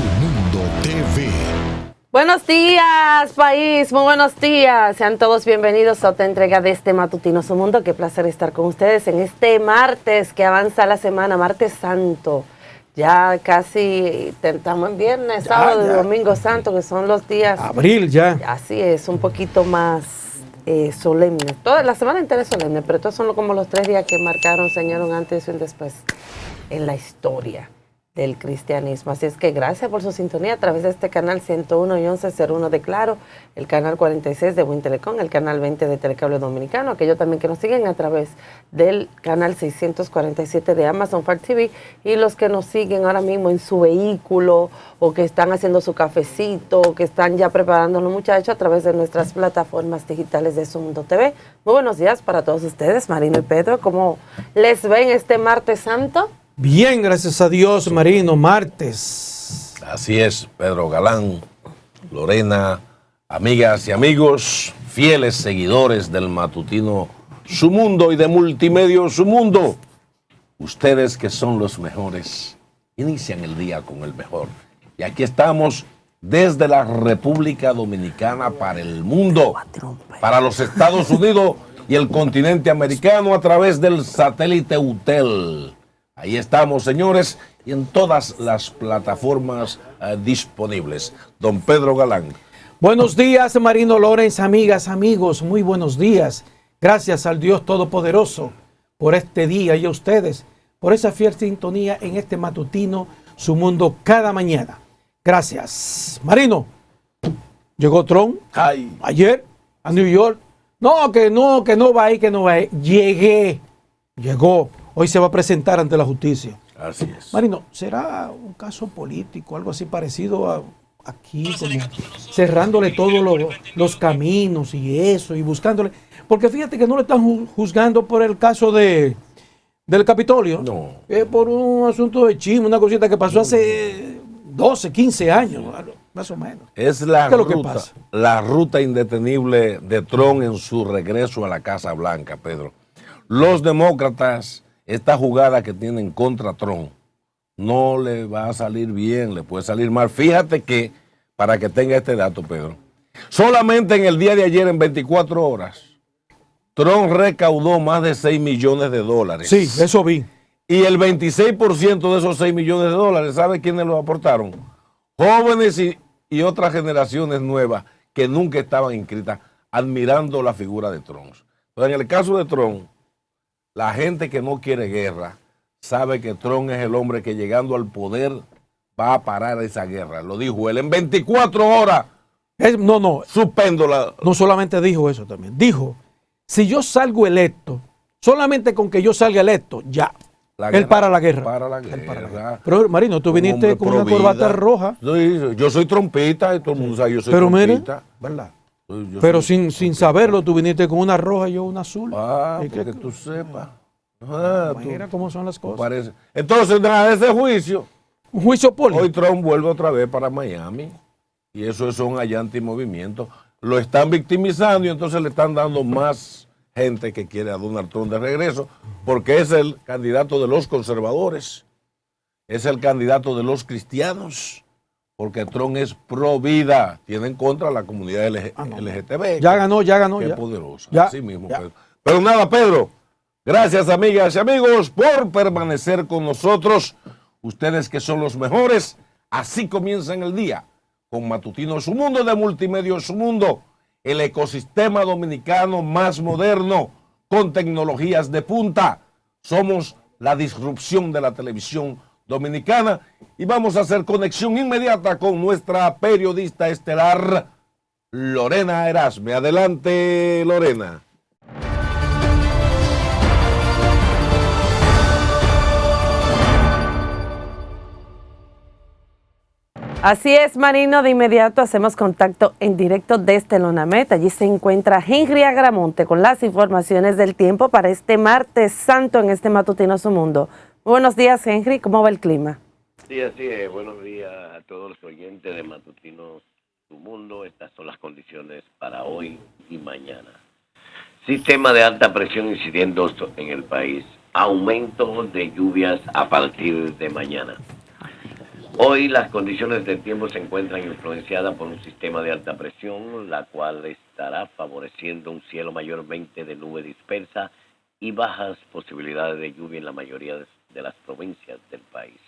Su Mundo TV. Buenos días, país, muy buenos días. Sean todos bienvenidos a otra entrega de este matutino Su Mundo. Qué placer estar con ustedes en este martes que avanza la semana, martes santo. Ya casi estamos en viernes, sábado y domingo santo, que son los días. Abril ya. Así es, un poquito más solemne. Toda la semana entera es solemne, pero estos son como los 3 días que marcaron, señaron antes y un después en la historia del cristianismo. Así es que gracias por su sintonía a través de este canal 101 y 1101 de Claro, el canal 46 de Win Telecom, el canal 20 de Telecable Dominicano, aquellos también que nos siguen a través del canal 647 de Amazon Fire TV, y los que nos siguen ahora mismo en su vehículo o que están haciendo su cafecito o que están ya preparando los muchachos a través de nuestras plataformas digitales de Su Mundo TV. Muy buenos días para todos ustedes, Marino y Pedro. ¿Cómo les ven este martes santo? Bien, gracias a Dios, Marino, martes. Así es, Pedro Galán, Lorena, amigas y amigos, fieles seguidores del matutino Su Mundo y de Multimedio Su Mundo. Ustedes que son los mejores, inician el día con el mejor. Y aquí estamos desde la República Dominicana para el mundo, para los Estados Unidos y el continente americano a través del satélite UTEL. Ahí estamos, señores, y en todas las plataformas disponibles. Don Pedro Galán. Buenos días, Marino Lorenz, amigas, amigos, muy buenos días. Gracias al Dios Todopoderoso por este día y a ustedes por esa fiel sintonía en este matutino Su Mundo cada mañana. Gracias. Marino, llegó Trump ayer a New York. No, que no va ahí, que no va ahí. Llegó. Hoy se va a presentar ante la justicia. Así es. Marino, ¿será un caso político, algo así parecido a aquí, como cerrándole todos los caminos y eso, y buscándole? Porque fíjate que no le están juzgando por el caso del Capitolio. No. Por un asunto de chisme, una cosita que pasó hace 12, 15 años, más o menos. Es la ruta indetenible de Trump en su regreso a la Casa Blanca, Pedro. Los demócratas, esta jugada que tienen contra Trump, no le va a salir bien, le puede salir mal. Fíjate que, para que tenga este dato, Pedro, solamente en el día de ayer, en 24 horas, Trump recaudó más de $6 millones. Sí, eso vi. Y el 26% de esos $6 millones, ¿sabe quiénes lo aportaron? Jóvenes y otras generaciones nuevas que nunca estaban inscritas, admirando la figura de Trump. Pero en el caso de Trump, la gente que no quiere guerra sabe que Trump es el hombre que llegando al poder va a parar esa guerra. Lo dijo él. En 24 horas suspendo la... No solamente dijo eso también. Dijo, si yo salgo electo, solamente con que yo salga electo, ya. Él para la guerra. Para la guerra. Pero Marino, tú viniste con una corbata roja. Yo soy trompista y todo el mundo sabe yo soy trompista. ¿Verdad? Pero sin saberlo, tú viniste con una roja y yo una azul. Porque tú sepas. Mira cómo son las cosas. Parece. Entonces, nada, ese juicio. Un juicio político. Hoy Trump vuelve otra vez para Miami. Y eso son allá antimovimientos. Lo están victimizando y entonces le están dando más gente que quiere a Donald Trump de regreso, porque es el candidato de los conservadores, es el candidato de los cristianos. Porque Trump es pro vida, tiene en contra a la comunidad LGTB. Ya ganó. Qué poderoso. Así mismo, Pedro. Pero nada, Pedro, gracias, amigas y amigos, por permanecer con nosotros. Ustedes que son los mejores, así comienzan el día, con Matutino Su Mundo de Multimedio Su Mundo, el ecosistema dominicano más moderno, con tecnologías de punta. Somos la disrupción de la televisión dominicana y vamos a hacer conexión inmediata con nuestra periodista estelar Lorena Erasme. Adelante, Lorena. Así es, Marino, de inmediato hacemos contacto en directo desde Lonamet. Allí se encuentra Henry Agramonte con las informaciones del tiempo para este martes santo en este matutino Su Mundo. Muy buenos días, Henry, ¿cómo va el clima? Sí, así es. Buenos días a todos los oyentes de Matutino Su Mundo. Estas son las condiciones para hoy y mañana. Sistema de alta presión incidiendo en el país. Aumento de lluvias a partir de mañana. Hoy las condiciones del tiempo se encuentran influenciadas por un sistema de alta presión, la cual estará favoreciendo un cielo mayormente de nube dispersa y bajas posibilidades de lluvia en la mayoría de las provincias del país.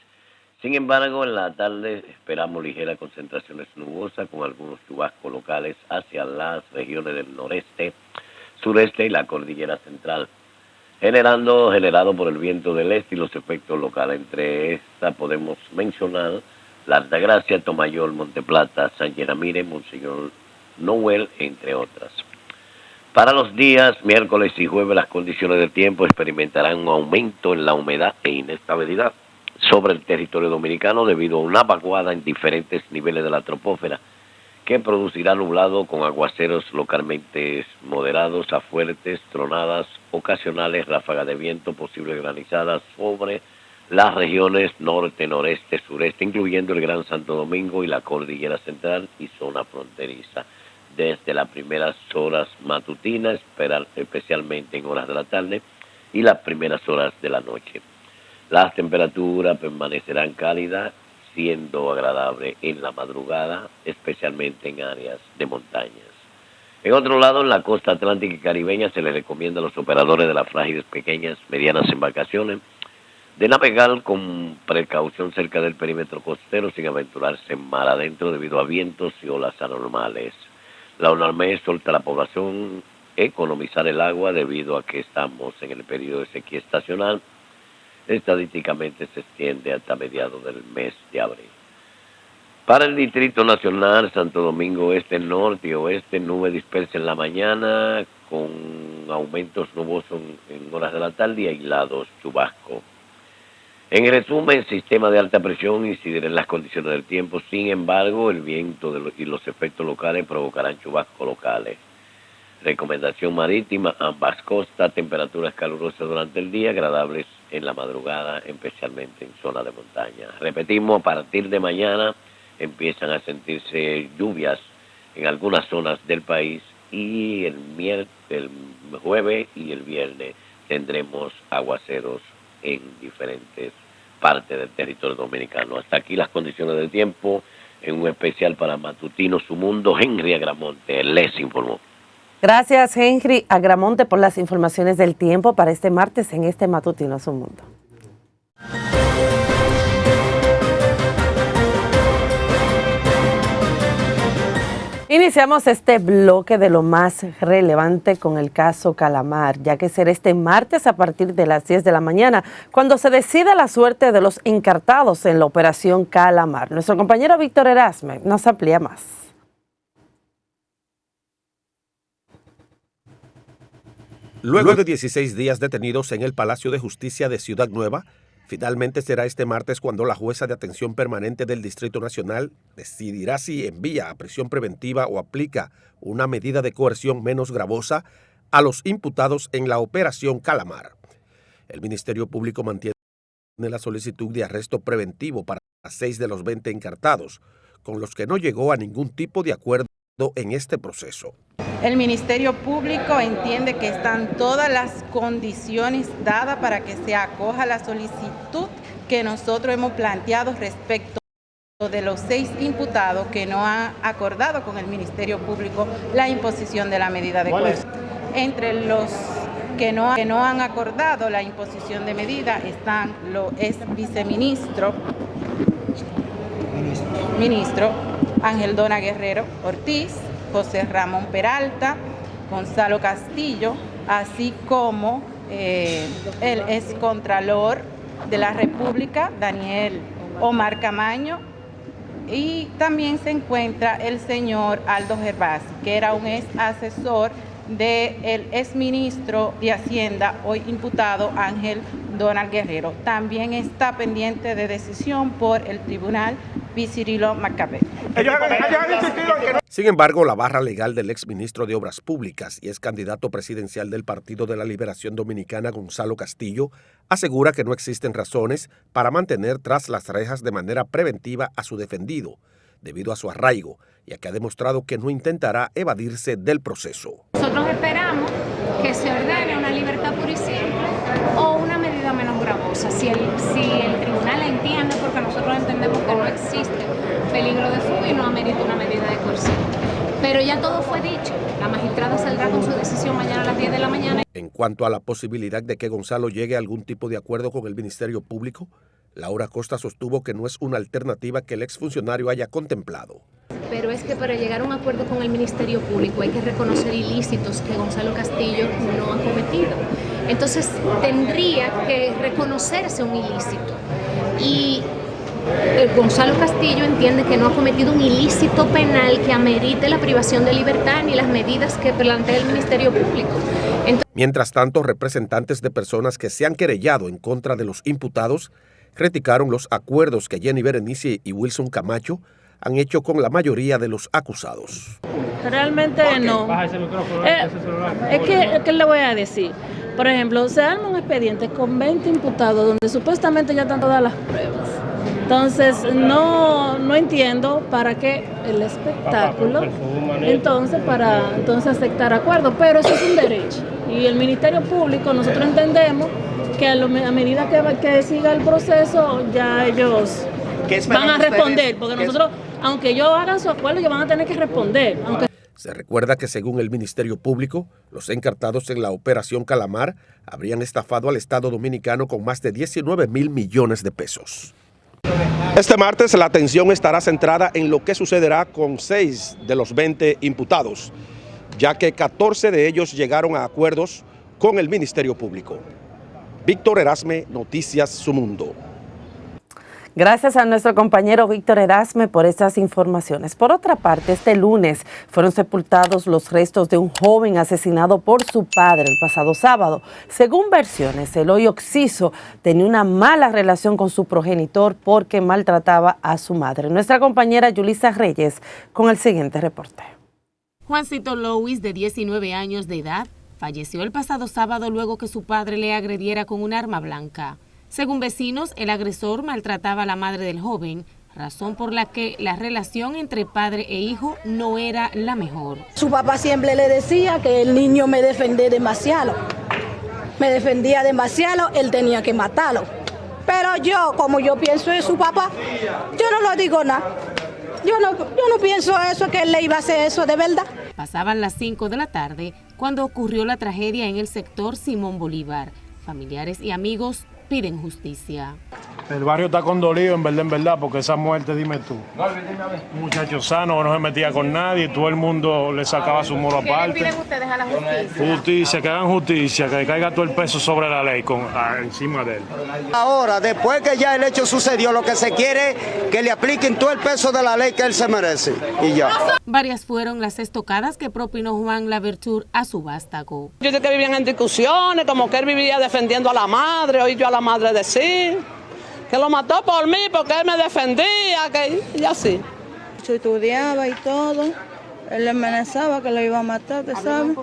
Sin embargo, en la tarde esperamos ligeras concentraciones nubosas con algunos chubascos locales hacia las regiones del noreste, sureste y la cordillera central, generado por el viento del este y los efectos locales. Entre estas podemos mencionar La Altagracia, Tomayor, Monteplata, Sánchez Ramírez, Monseñor Noel, entre otras. Para los días miércoles y jueves, las condiciones del tiempo experimentarán un aumento en la humedad e inestabilidad sobre el territorio dominicano debido a una vaguada en diferentes niveles de la troposfera que producirá nublado con aguaceros localmente moderados a fuertes, tronadas ocasionales, ráfagas de viento, posibles granizadas sobre las regiones norte, noreste, sureste, incluyendo el Gran Santo Domingo y la cordillera central y zona fronteriza. Desde las primeras horas matutinas, especialmente en horas de la tarde, y las primeras horas de la noche. Las temperaturas permanecerán cálidas, siendo agradable en la madrugada, especialmente en áreas de montañas. En otro lado, en la costa atlántica y caribeña, se les recomienda a los operadores de las frágiles, pequeñas, medianas embarcaciones de navegar con precaución cerca del perímetro costero sin aventurarse en mar adentro debido a vientos y olas anormales. La UNAME exhorta a la población economizar el agua debido a que estamos en el periodo de sequía estacional. Estadísticamente se extiende hasta mediados del mes de abril. Para el Distrito Nacional, Santo Domingo Este, Norte y Oeste, nube dispersa en la mañana con aumentos nubosos en horas de la tarde y aislados chubascos. En resumen, el sistema de alta presión incidirá en las condiciones del tiempo. Sin embargo, el viento y los efectos locales provocarán chubascos locales. Recomendación marítima, ambas costas, temperaturas calurosas durante el día, agradables en la madrugada, especialmente en zonas de montaña. Repetimos, a partir de mañana empiezan a sentirse lluvias en algunas zonas del país y el jueves y el viernes tendremos aguaceros en diferentes partes del territorio dominicano. Hasta aquí las condiciones del tiempo, en un especial para Matutino Su Mundo. Henry Agramonte les informó. Gracias, Henry Agramonte, por las informaciones del tiempo para este martes en este Matutino Su Mundo. Iniciamos este bloque de lo más relevante con el caso Calamar, ya que será este martes a partir de las 10 de la mañana, cuando se decida la suerte de los encartados en la operación Calamar. Nuestro compañero Víctor Erasme nos amplía más. Luego de 16 días detenidos en el Palacio de Justicia de Ciudad Nueva, finalmente será este martes cuando la jueza de atención permanente del Distrito Nacional decidirá si envía a prisión preventiva o aplica una medida de coerción menos gravosa a los imputados en la operación Calamar. El Ministerio Público mantiene la solicitud de arresto preventivo para 6 de los 20 encartados, con los que no llegó a ningún tipo de acuerdo en este proceso. El Ministerio Público entiende que están todas las condiciones dadas para que se acoja la solicitud que nosotros hemos planteado respecto de los 6 imputados que no han acordado con el Ministerio Público la imposición de la medida de coerción. Entre los que no han acordado la imposición de medida están los ex viceministro Ángel Dona Guerrero Ortiz, José Ramón Peralta, Gonzalo Castillo, así como el excontralor de la República, Daniel Omar Camaño, y también se encuentra el señor Aldo Gervasi, que era un ex asesor del exministro de Hacienda, hoy imputado Ángel Donald Guerrero. También está pendiente de decisión por el Tribunal Vicirilo Macabé. Sin embargo, la barra legal del exministro de Obras Públicas y ex candidato presidencial del Partido de la Liberación Dominicana, Gonzalo Castillo, asegura que no existen razones para mantener tras las rejas de manera preventiva a su defendido, debido a su arraigo, ya que ha demostrado que no intentará evadirse del proceso. Nosotros esperamos que se ordene una libertad pura y simple o una medida sea menos gravosa. Si el tribunal entiende, porque nosotros entendemos que no existe peligro de fuga y no amerita una medida de coerción. Pero ya todo fue dicho. La magistrada saldrá con su decisión mañana a las 10 de la mañana. En cuanto a la posibilidad de que Gonzalo llegue a algún tipo de acuerdo con el Ministerio Público, Laura Costa sostuvo que no es una alternativa que el exfuncionario haya contemplado. Pero es que para llegar a un acuerdo con el Ministerio Público hay que reconocer ilícitos que Gonzalo Castillo no ha cometido. Entonces tendría que reconocerse un ilícito. Y Gonzalo Castillo entiende que no ha cometido un ilícito penal que amerite la privación de libertad ni las medidas que plantea el Ministerio Público. Mientras tanto, representantes de personas que se han querellado en contra de los imputados criticaron los acuerdos que Jenny Berenice y Wilson Camacho han hecho con la mayoría de los acusados. Realmente no. Es que, ¿qué le voy a decir? Por ejemplo, se arma un expediente con 20 imputados donde supuestamente ya están todas las pruebas. Entonces, no entiendo para qué el espectáculo, para aceptar acuerdos, pero eso es un derecho. Y el Ministerio Público, nosotros entendemos que a medida que siga el proceso, ya ellos van a responder, porque nosotros, aunque ellos hagan su acuerdo, ellos van a tener que responder. Se recuerda que según el Ministerio Público, los encartados en la Operación Calamar habrían estafado al Estado Dominicano con más de 19,000 millones de pesos. Este martes la atención estará centrada en lo que sucederá con 6 de los 20 imputados, ya que 14 de ellos llegaron a acuerdos con el Ministerio Público. Víctor Erasme, Noticias Su Mundo. Gracias a nuestro compañero Víctor Erasme por estas informaciones. Por otra parte, este lunes fueron sepultados los restos de un joven asesinado por su padre el pasado sábado. Según versiones, Eloy Oxiso tenía una mala relación con su progenitor porque maltrataba a su madre. Nuestra compañera Yulisa Reyes con el siguiente reporte. Juancito Louis, de 19 años de edad, falleció el pasado sábado luego que su padre le agrediera con un arma blanca. Según vecinos, el agresor maltrataba a la madre del joven, razón por la que la relación entre padre e hijo no era la mejor. Su papá siempre le decía que el niño me defendía demasiado. Él tenía que matarlo. Pero yo, como yo pienso en su papá, yo no lo digo nada. Yo no pienso eso, que él le iba a hacer eso de verdad. Pasaban las 5 de la tarde cuando ocurrió la tragedia en el sector Simón Bolívar. Familiares y amigos piden justicia. El barrio está condolido, en verdad, porque esa muerte, dime tú. Un muchacho sano que no se metía con nadie, todo el mundo le sacaba su muro aparte. ¿Qué le piden ustedes a la justicia? Justicia, que hagan justicia, que caiga todo el peso sobre la ley encima de él. Ahora, después que ya el hecho sucedió, lo que se quiere es que le apliquen todo el peso de la ley que él se merece. Y ya. Varias fueron las estocadas que propinó Juan Laverture a su vástago. Yo sé que vivían en discusiones, como que él vivía defendiendo a la madre, oí yo a la madre decir que lo mató por mí porque él me defendía, y así. Yo estudiaba y todo, él le amenazaba que lo iba a matar, ¿te sabes?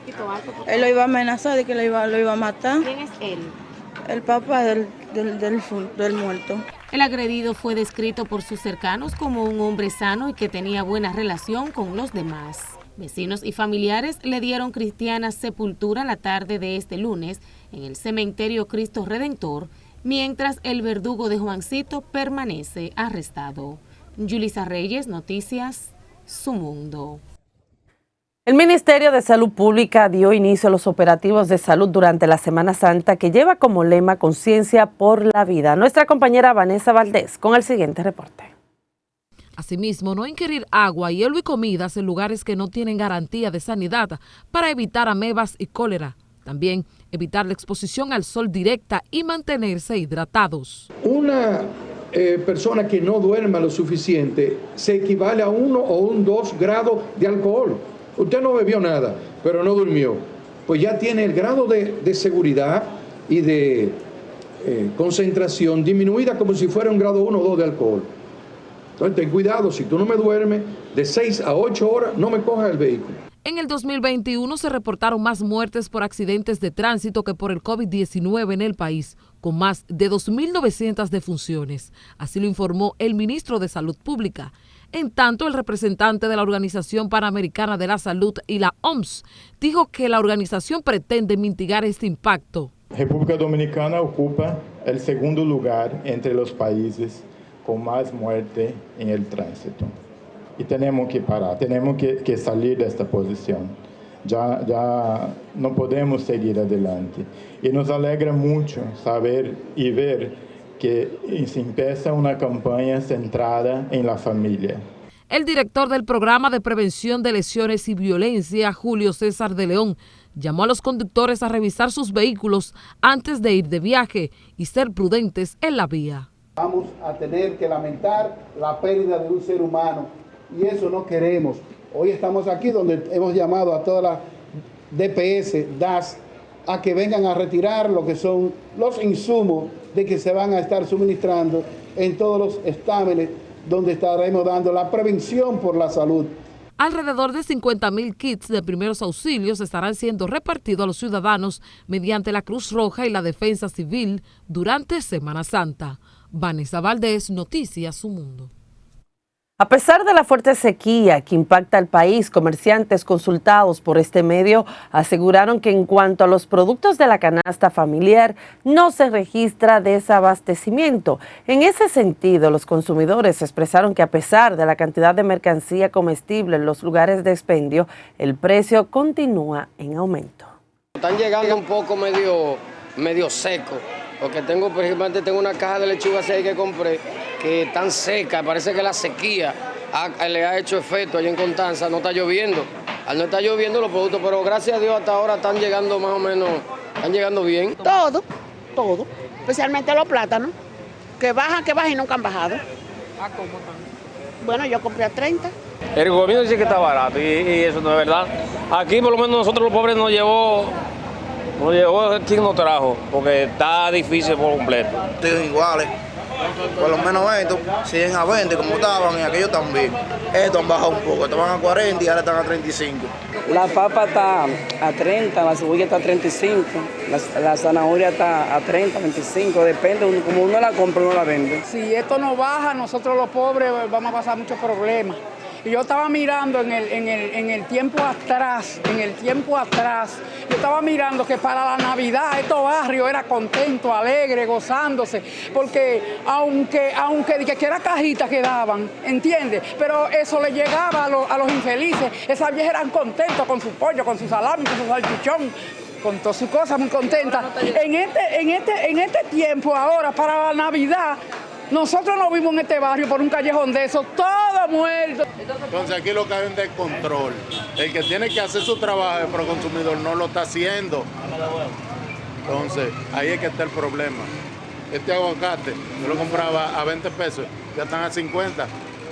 Él lo iba a amenazar y que lo iba a matar. ¿Quién es él? El papá del muerto. El agredido fue descrito por sus cercanos como un hombre sano y que tenía buena relación con los demás. Vecinos y familiares le dieron cristiana sepultura la tarde de este lunes en el cementerio Cristo Redentor, mientras el verdugo de Juancito permanece arrestado. Yulisa Reyes, Noticias Su Mundo. El Ministerio de Salud Pública dio inicio a los operativos de salud durante la Semana Santa que lleva como lema Conciencia por la Vida. Nuestra compañera Vanessa Valdés con el siguiente reporte. Asimismo, no ingerir agua, hielo y comidas en lugares que no tienen garantía de sanidad para evitar amebas y cólera. También evitar la exposición al sol directa y mantenerse hidratados. Una persona que no duerma lo suficiente se equivale a 1 o un 2 grados de alcohol. Usted no bebió nada, pero no durmió. Pues ya tiene el grado de seguridad y de concentración disminuida como si fuera un grado 1 o 2 de alcohol. Entonces ten cuidado, si tú no me duermes, de 6 a 8 horas no me cojas el vehículo. En el 2021 se reportaron más muertes por accidentes de tránsito que por el COVID-19 en el país, con más de 2.900 defunciones. Así lo informó el ministro de Salud Pública. En tanto, el representante de la Organización Panamericana de la Salud y la OMS dijo que la organización pretende mitigar este impacto República Dominicana ocupa el segundo lugar entre los países con más muerte en el tránsito. Y tenemos que parar, tenemos que salir de esta posición. Ya no podemos seguir adelante. Y nos alegra mucho saber y ver que se empieza una campaña centrada en la familia. El director del Programa de Prevención de Lesiones y Violencia, Julio César de León, llamó a los conductores a revisar sus vehículos antes de ir de viaje y ser prudentes en la vía. Vamos a tener que lamentar la pérdida de un ser humano y eso no queremos. Hoy estamos aquí donde hemos llamado a todas las DPS, DAS, a que vengan a retirar lo que son los insumos de que se van a estar suministrando en todos los estámenes donde estaremos dando la prevención por la salud. Alrededor de 50.000 kits de primeros auxilios estarán siendo repartidos a los ciudadanos mediante la Cruz Roja y la Defensa Civil durante Semana Santa. Vanessa Valdés, Noticias Su Mundo. A pesar de la fuerte sequía que impacta al país, comerciantes consultados por este medio aseguraron que en cuanto a los productos de la canasta familiar no se registra desabastecimiento. En ese sentido, los consumidores expresaron que a pesar de la cantidad de mercancía comestible en los lugares de expendio, el precio continúa en aumento. Están llegando un poco medio seco, porque por ejemplo, tengo una caja de lechuga 6 que compré que están secas, parece que la sequía le ha hecho efecto allá en Constanza, no está lloviendo. Al no estar lloviendo los productos, pero gracias a Dios hasta ahora están llegando más o menos, están llegando bien. Todo, especialmente los plátanos, que bajan y nunca han bajado. ¿A cómo están? Bueno, yo compré a 30. El gobierno dice que está barato y eso no es verdad. Aquí por lo menos nosotros los pobres nos llevó quien nos trajo, porque está difícil por completo. Están iguales. Por lo menos estos siguen a 20 como estaban y aquellos también. Estos han bajado un poco, estaban a 40 y ahora están a 35. La papa está a 30, la cebolla está a 35, la zanahoria está a 30, 25, depende, como uno la compra uno la vende. Si esto no baja, nosotros los pobres vamos a pasar muchos problemas. Y yo estaba mirando en el tiempo atrás, yo estaba mirando que para la Navidad estos barrios era contento, alegre, gozándose, porque aunque que era cajita que daban, ¿entiendes? Pero eso le llegaba a los infelices, esas viejas eran contentos con su pollo, con su salami, con su salchichón, con todas sus cosas, muy contentas. En este tiempo ahora, para la Navidad, nosotros nos vimos en este barrio por un callejón de esos, todo muerto. Entonces aquí lo que hay es un descontrol. El que tiene que hacer su trabajo de proconsumidor no lo está haciendo. Entonces ahí es que está el problema. Este aguacate, yo lo compraba a 20 pesos, ya están a 50.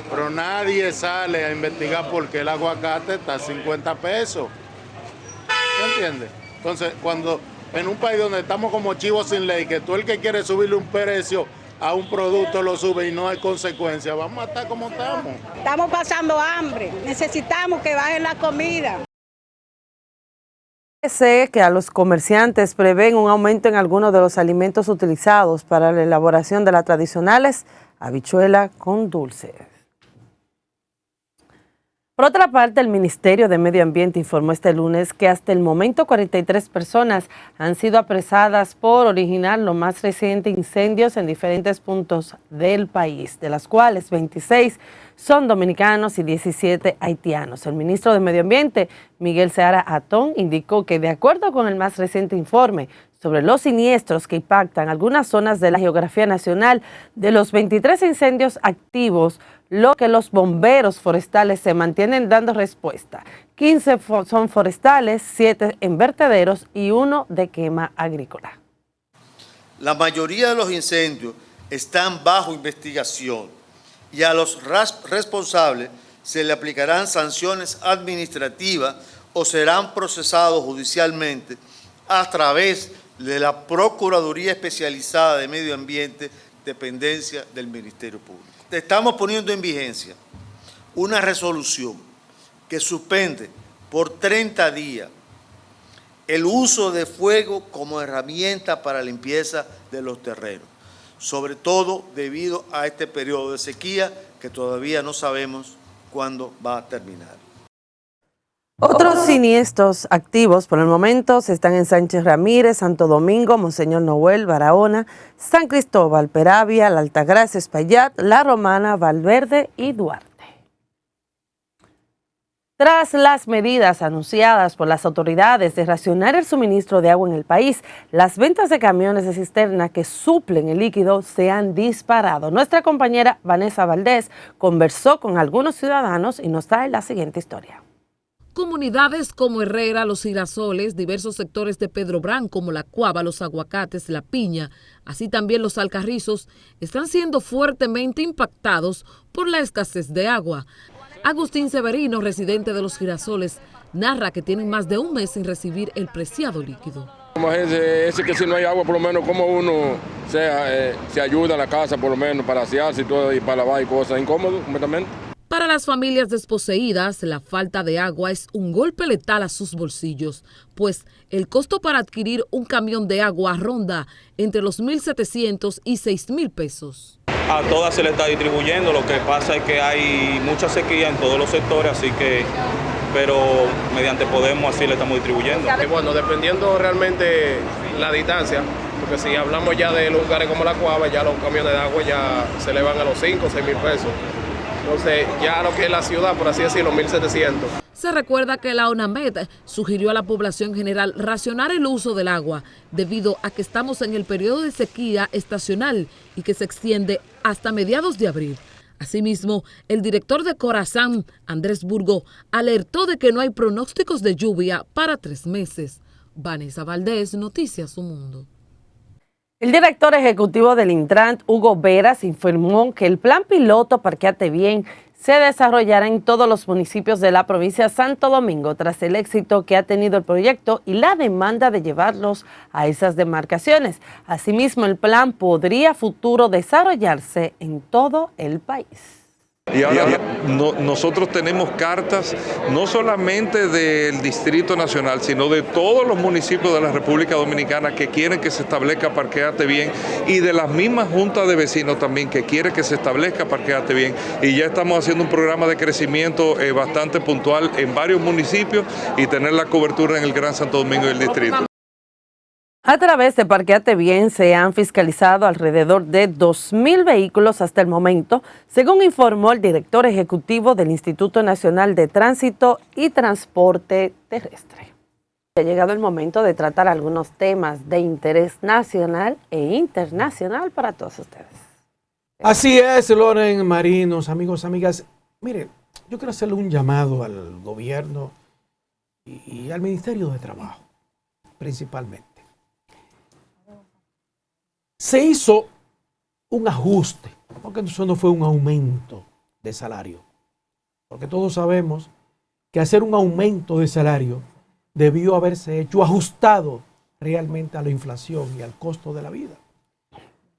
Pero nadie sale a investigar por qué el aguacate está a 50 pesos. ¿Me entiendes? Entonces cuando en un país donde estamos como chivos sin ley, que tú el que quiere subirle un precio a un producto lo sube y no hay consecuencia, vamos a estar como estamos. Estamos pasando hambre, necesitamos que bajen la comida. Sé que a los comerciantes prevén un aumento en algunos de los alimentos utilizados para la elaboración de las tradicionales habichuela con dulce. Por otra parte, el Ministerio de Medio Ambiente informó este lunes que hasta el momento 43 personas han sido apresadas por originar los más recientes incendios en diferentes puntos del país, de las cuales 26 son dominicanos y 17 haitianos. El ministro de Medio Ambiente, Miguel Seara Atón, indicó que de acuerdo con el más reciente informe sobre los siniestros que impactan algunas zonas de la geografía nacional, de los 23 incendios activos, lo que los bomberos forestales se mantienen dando respuesta. 15 son forestales, 7 en vertederos y 1 de quema agrícola. La mayoría de los incendios están bajo investigación y a los responsables se le aplicarán sanciones administrativas o serán procesados judicialmente a través de la Procuraduría Especializada de Medio Ambiente, dependencia del Ministerio Público. Estamos poniendo en vigencia una resolución que suspende por 30 días el uso de fuego como herramienta para limpieza de los terrenos, sobre todo debido a este periodo de sequía que todavía no sabemos cuándo va a terminar. Otros siniestros activos por el momento están en Sánchez Ramírez, Santo Domingo, Monseñor Noel, Barahona, San Cristóbal, Peravia, La Altagracia, Espaillat, La Romana, Valverde y Duarte. Tras las medidas anunciadas por las autoridades de racionar el suministro de agua en el país, las ventas de camiones de cisterna que suplen el líquido se han disparado. Nuestra compañera Vanessa Valdés conversó con algunos ciudadanos y nos trae la siguiente historia. Comunidades como Herrera, Los Girasoles, diversos sectores de Pedro Brán como La Cuava, Los Aguacates, La Piña, así también Los Alcarrizos, están siendo fuertemente impactados por la escasez de agua. Agustín Severino, residente de Los Girasoles, narra que tienen más de un mes sin recibir el preciado líquido. Imagínense que si no hay agua, por lo menos como uno se ayuda en la casa, por lo menos para asearse y todo, y para lavar y cosas, incómodo completamente. Para las familias desposeídas, la falta de agua es un golpe letal a sus bolsillos, pues el costo para adquirir un camión de agua ronda entre los 1.700 y 6.000 pesos. A todas se le está distribuyendo, lo que pasa es que hay mucha sequía en todos los sectores, así que, pero mediante Podemos así le estamos distribuyendo. Bueno, dependiendo realmente la distancia, porque si hablamos ya de lugares como La Cuava, ya los camiones de agua ya se le van a los 5 o 6 mil pesos. Entonces, ya lo que es la ciudad, por así decirlo, 1.700. Se recuerda que la ONAMED sugirió a la población general racionar el uso del agua debido a que estamos en el periodo de sequía estacional y que se extiende hasta mediados de abril. Asimismo, el director de Corazán, Andrés Burgo, alertó de que no hay pronósticos de lluvia para 3 meses. Vanessa Valdés, Noticias Su Mundo. El director ejecutivo del Intrant, Hugo Veras, informó que el plan piloto Parquéate Bien se desarrollará en todos los municipios de la provincia de Santo Domingo tras el éxito que ha tenido el proyecto y la demanda de llevarlos a esas demarcaciones. Asimismo, el plan podría a futuro desarrollarse en todo el país. Y ahora nosotros tenemos cartas no solamente del Distrito Nacional, sino de todos los municipios de la República Dominicana que quieren que se establezca Parquéate Bien y de las mismas juntas de vecinos también que quieren que se establezca Parquéate Bien. Y ya estamos haciendo un programa de crecimiento bastante puntual en varios municipios y tener la cobertura en el Gran Santo Domingo y el Distrito. A través de Parquéate Bien se han fiscalizado alrededor de 2.000 vehículos hasta el momento, según informó el director ejecutivo del Instituto Nacional de Tránsito y Transporte Terrestre. Ha llegado el momento de tratar algunos temas de interés nacional e internacional para todos ustedes. Así es, Loren, Marinos, amigos, amigas. Miren, yo quiero hacerle un llamado al gobierno y al Ministerio de Trabajo, principalmente. Se hizo un ajuste, porque eso no fue un aumento de salario, porque todos sabemos que hacer un aumento de salario debió haberse hecho ajustado realmente a la inflación y al costo de la vida.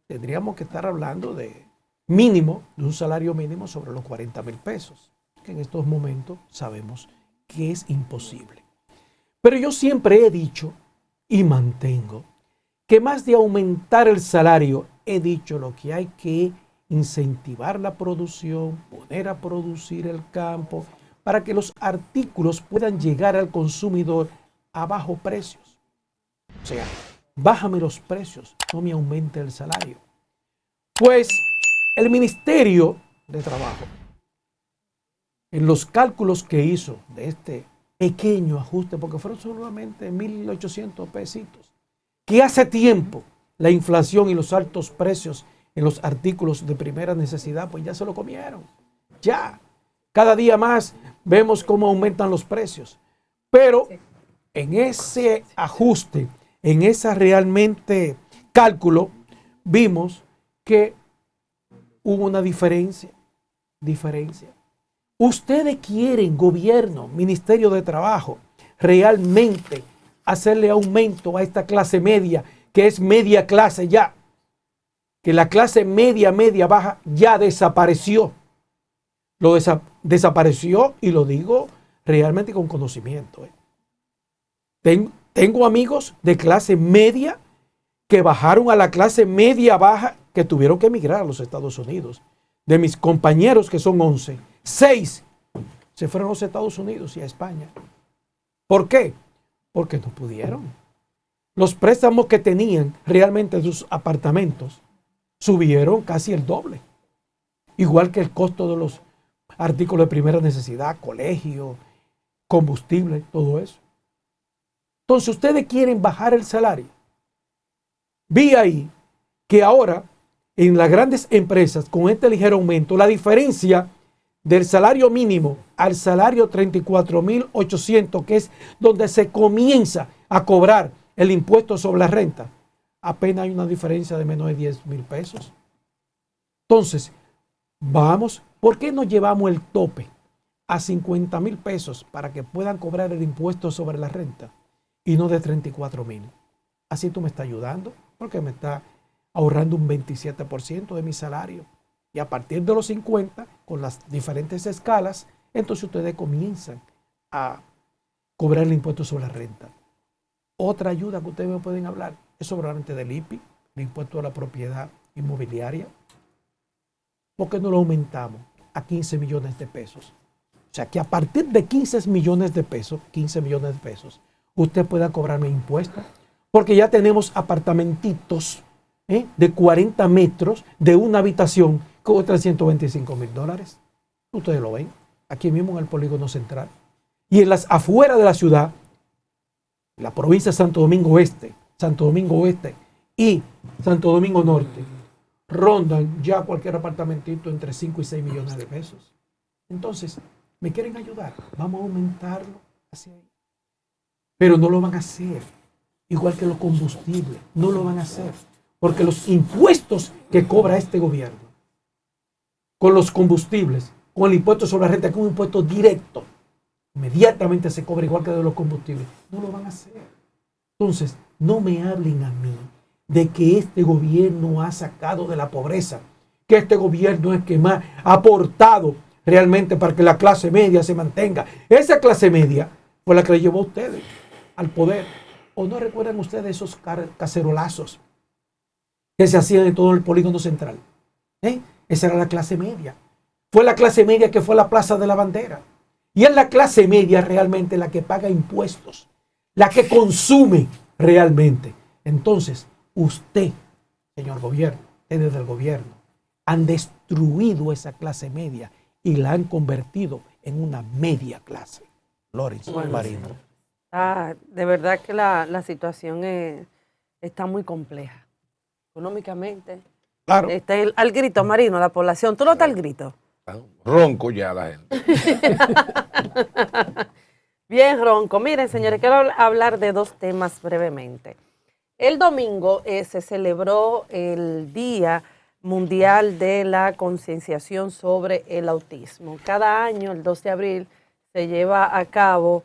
Tendríamos que estar hablando de un salario mínimo sobre los 40,000 pesos, que en estos momentos sabemos que es imposible. Pero yo siempre he dicho y mantengo que más de aumentar el salario, he dicho lo que hay que incentivar la producción, poner a producir el campo, para que los artículos puedan llegar al consumidor a bajos precios. O sea, bájame los precios, no me aumente el salario. Pues el Ministerio de Trabajo, en los cálculos que hizo de este pequeño ajuste, porque fueron solamente 1.800 pesitos, que hace tiempo la inflación y los altos precios en los artículos de primera necesidad, pues ya se lo comieron. Ya, cada día más vemos cómo aumentan los precios. Pero en ese ajuste, en ese realmente cálculo, vimos que hubo una diferencia. Ustedes quieren, gobierno, Ministerio de Trabajo, realmente hacerle aumento a esta clase media, que es media clase ya, que la clase media baja ya desapareció. Lo desapareció y lo digo realmente con conocimiento. Tengo amigos de clase media que bajaron a la clase media baja, que tuvieron que emigrar a los Estados Unidos. De mis compañeros, que son 11, 6 se fueron a los Estados Unidos y a España. ¿Por qué? Porque no pudieron. Los préstamos que tenían realmente sus apartamentos subieron casi el doble. Igual que el costo de los artículos de primera necesidad, colegio, combustible, todo eso. Entonces, ustedes quieren bajar el salario. Vi ahí que ahora en las grandes empresas, con este ligero aumento, la diferencia del salario mínimo al salario 34.800, que es donde se comienza a cobrar el impuesto sobre la renta, apenas hay una diferencia de menos de 10,000 pesos. Entonces, vamos, ¿por qué no llevamos el tope a 50,000 pesos para que puedan cobrar el impuesto sobre la renta y no de 34,000? Así tú me estás ayudando, porque me está ahorrando un 27% de mi salario. Y a partir de los 50, con las diferentes escalas, entonces ustedes comienzan a cobrar el impuesto sobre la renta. Otra ayuda que ustedes me pueden hablar es sobre del IPI, el impuesto a la propiedad inmobiliaria. ¿Por qué no lo aumentamos a 15 millones de pesos? O sea, que a partir de 15 millones de pesos, usted pueda cobrarme impuestos. Porque ya tenemos apartamentitos de 40 metros de una habitación que cuestan $125,000. Ustedes lo ven, aquí mismo en el polígono central. Y en las afueras de la ciudad, la provincia de Santo Domingo Oeste y Santo Domingo Norte, rondan ya cualquier apartamentito entre 5 y 6 millones de pesos. Entonces, ¿me quieren ayudar? Vamos a aumentarlo hacia ahí. Pero no lo van a hacer. Igual que los combustibles, no lo van a hacer. Porque los impuestos que cobra este gobierno con los combustibles, con el impuesto sobre la renta, que es un impuesto directo, inmediatamente se cobra igual que de los combustibles, no lo van a hacer. Entonces, no me hablen a mí de que este gobierno ha sacado de la pobreza, que este gobierno es que más ha aportado realmente para que la clase media se mantenga. Esa clase media fue la que le llevó a ustedes al poder. ¿O no recuerdan ustedes esos cacerolazos que se hacían en todo el polígono central? Esa era la clase media. Fue la clase media que fue a la Plaza de la Bandera. Y es la clase media realmente la que paga impuestos, la que consume realmente. Entonces, usted, señor gobierno, ustedes del gobierno, han destruido esa clase media y la han convertido en una media clase. Lawrence Marino. De verdad que la situación está muy compleja. Económicamente. Claro. Está al grito, Marino, la población. ¿Tú no estás al grito? Ronco ya la gente. Bien ronco. Miren, señores, quiero hablar de dos temas brevemente. El domingo se celebró el Día Mundial de la Concienciación sobre el Autismo. Cada año, el 2 de abril, se lleva a cabo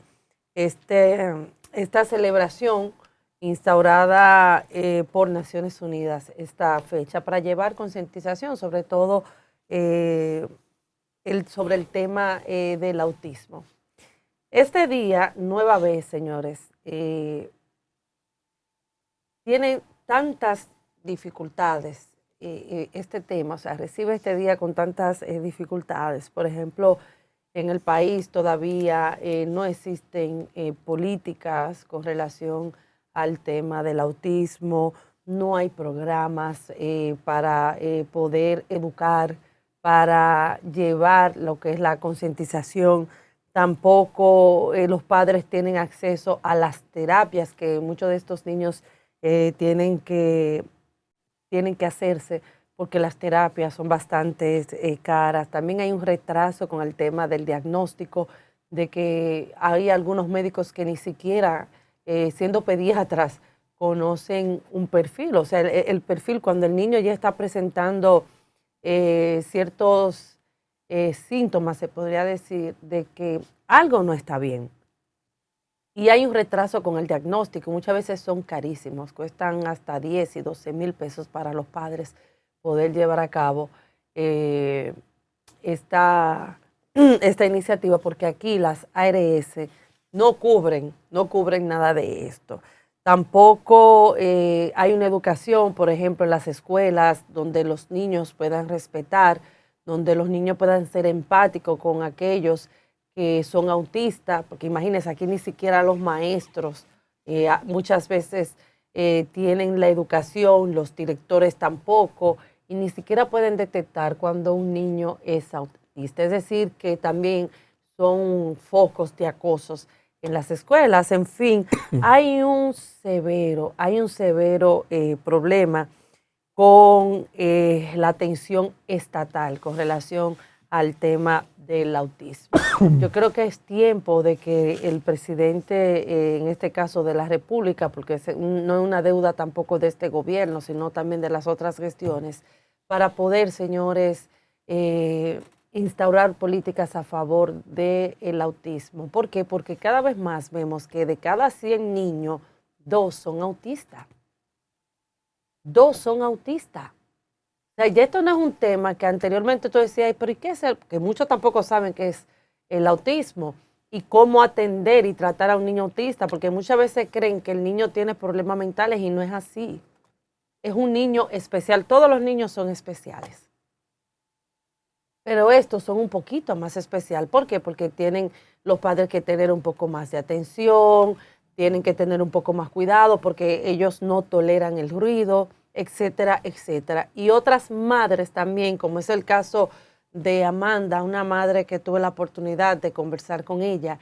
esta celebración instaurada por Naciones Unidas, esta fecha, para llevar concientización, sobre todo sobre el tema del autismo. Este día, nueva vez, señores, tiene tantas dificultades este tema, o sea, recibe este día con tantas dificultades. Por ejemplo, en el país todavía no existen políticas con relación al tema del autismo, no hay programas para poder educar, para llevar lo que es la concientización. Tampoco los padres tienen acceso a las terapias que muchos de estos niños tienen que hacerse, porque las terapias son bastante caras. También hay un retraso con el tema del diagnóstico, de que hay algunos médicos que ni siquiera, siendo pediatras, conocen un perfil. O sea, el perfil cuando el niño ya está presentando ciertos síntomas, se podría decir, de que algo no está bien. Y hay un retraso con el diagnóstico. Muchas veces son carísimos, cuestan hasta 10 y 12 mil pesos para los padres poder llevar a cabo esta iniciativa, porque aquí las ARS no cubren nada de esto. Tampoco hay una educación, por ejemplo, en las escuelas donde los niños puedan respetar, donde los niños puedan ser empáticos con aquellos que son autistas, porque imagínense, aquí ni siquiera los maestros muchas veces tienen la educación, los directores tampoco, y ni siquiera pueden detectar cuando un niño es autista. Es decir, que también son focos de acosos en las escuelas. En fin, hay un severo problema con la atención estatal con relación al tema del autismo. Yo creo que es tiempo de que el presidente, en este caso de la República, porque no es una deuda tampoco de este gobierno, sino también de las otras gestiones, para poder, señores, instaurar políticas a favor del autismo. ¿Por qué? Porque cada vez más vemos que de cada 100 niños, 2 son autistas. 2 son autistas. O sea, ya esto no es un tema que anteriormente tú decías, pero ¿y qué es que muchos tampoco saben qué es el autismo y cómo atender y tratar a un niño autista, porque muchas veces creen que el niño tiene problemas mentales y no es así. Es un niño especial. Todos los niños son especiales. Pero estos son un poquito más especial. ¿Por qué? Porque tienen los padres que tener un poco más de atención, tienen que tener un poco más cuidado porque ellos no toleran el ruido, etcétera, etcétera. Y otras madres también, como es el caso de Amanda, una madre que tuve la oportunidad de conversar con ella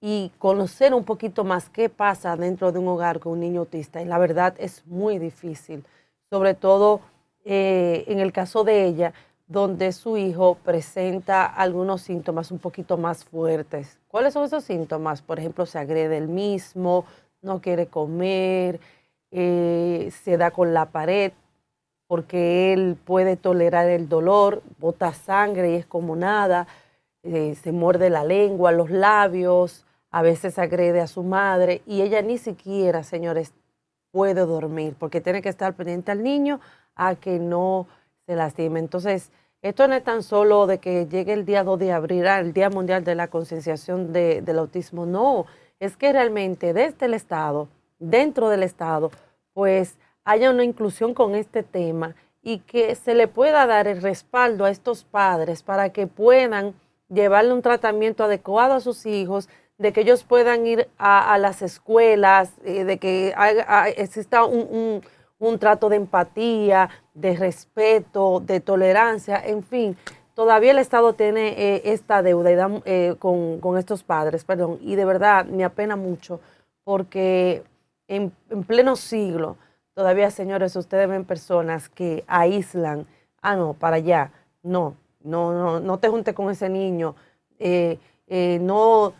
y conocer un poquito más qué pasa dentro de un hogar con un niño autista. Y la verdad es muy difícil, sobre todo en el caso de ella, donde su hijo presenta algunos síntomas un poquito más fuertes. ¿Cuáles son esos síntomas? Por ejemplo, se agrede él mismo, no quiere comer, se da con la pared porque él puede tolerar el dolor, bota sangre y es como nada, se muerde la lengua, los labios, a veces agrede a su madre y ella ni siquiera, señores, puede dormir porque tiene que estar pendiente al niño a que no se lastime. Entonces, esto no es tan solo de que llegue el día 2 de abril, el Día Mundial de la Concienciación del Autismo, no, es que realmente desde el Estado, dentro del Estado, pues haya una inclusión con este tema y que se le pueda dar el respaldo a estos padres para que puedan llevarle un tratamiento adecuado a sus hijos, de que ellos puedan ir a las escuelas, de que exista un trato de empatía, de respeto, de tolerancia, en fin. Todavía el Estado tiene esta deuda con estos padres, y de verdad me apena mucho porque en pleno siglo, todavía, señores, ustedes ven personas que aíslan, no, para allá, no te juntes con ese niño, no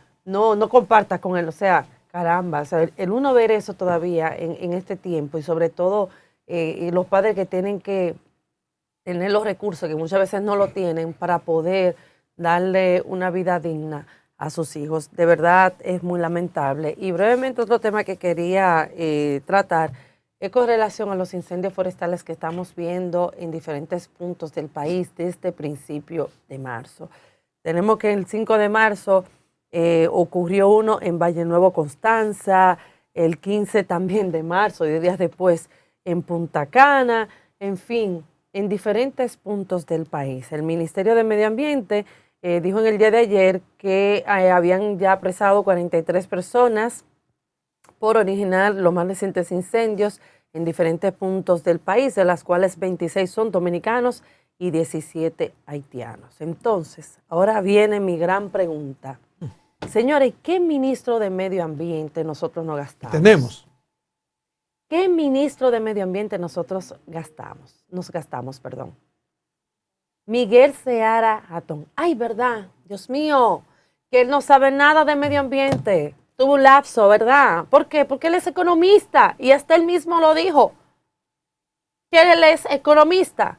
compartas con él, o sea, caramba, o sea, el uno ver eso todavía en este tiempo y sobre todo los padres que tienen que tener los recursos que muchas veces no lo tienen para poder darle una vida digna a sus hijos. De verdad es muy lamentable. Y brevemente otro tema que quería tratar es con relación a los incendios forestales que estamos viendo en diferentes puntos del país desde principio de marzo. Tenemos que el 5 de marzo ocurrió uno en Valle Nuevo, Constanza, el 15 también de marzo, 10 días después en Punta Cana, en fin, en diferentes puntos del país. El Ministerio de Medio Ambiente dijo en el día de ayer que habían ya apresado 43 personas por originar los más recientes incendios en diferentes puntos del país, de las cuales 26 son dominicanos y 17 haitianos. Entonces, ahora viene mi gran pregunta. Señores, ¿qué ministro de Medio Ambiente nosotros no gastamos? Tenemos. ¿Qué ministro de Medio Ambiente nosotros nos gastamos? Miguel Seara Hatton. Ay, ¿verdad? Dios mío, que él no sabe nada de medio ambiente. Tuvo un lapso, ¿verdad? ¿Por qué? Porque él es economista y hasta él mismo lo dijo, que él es economista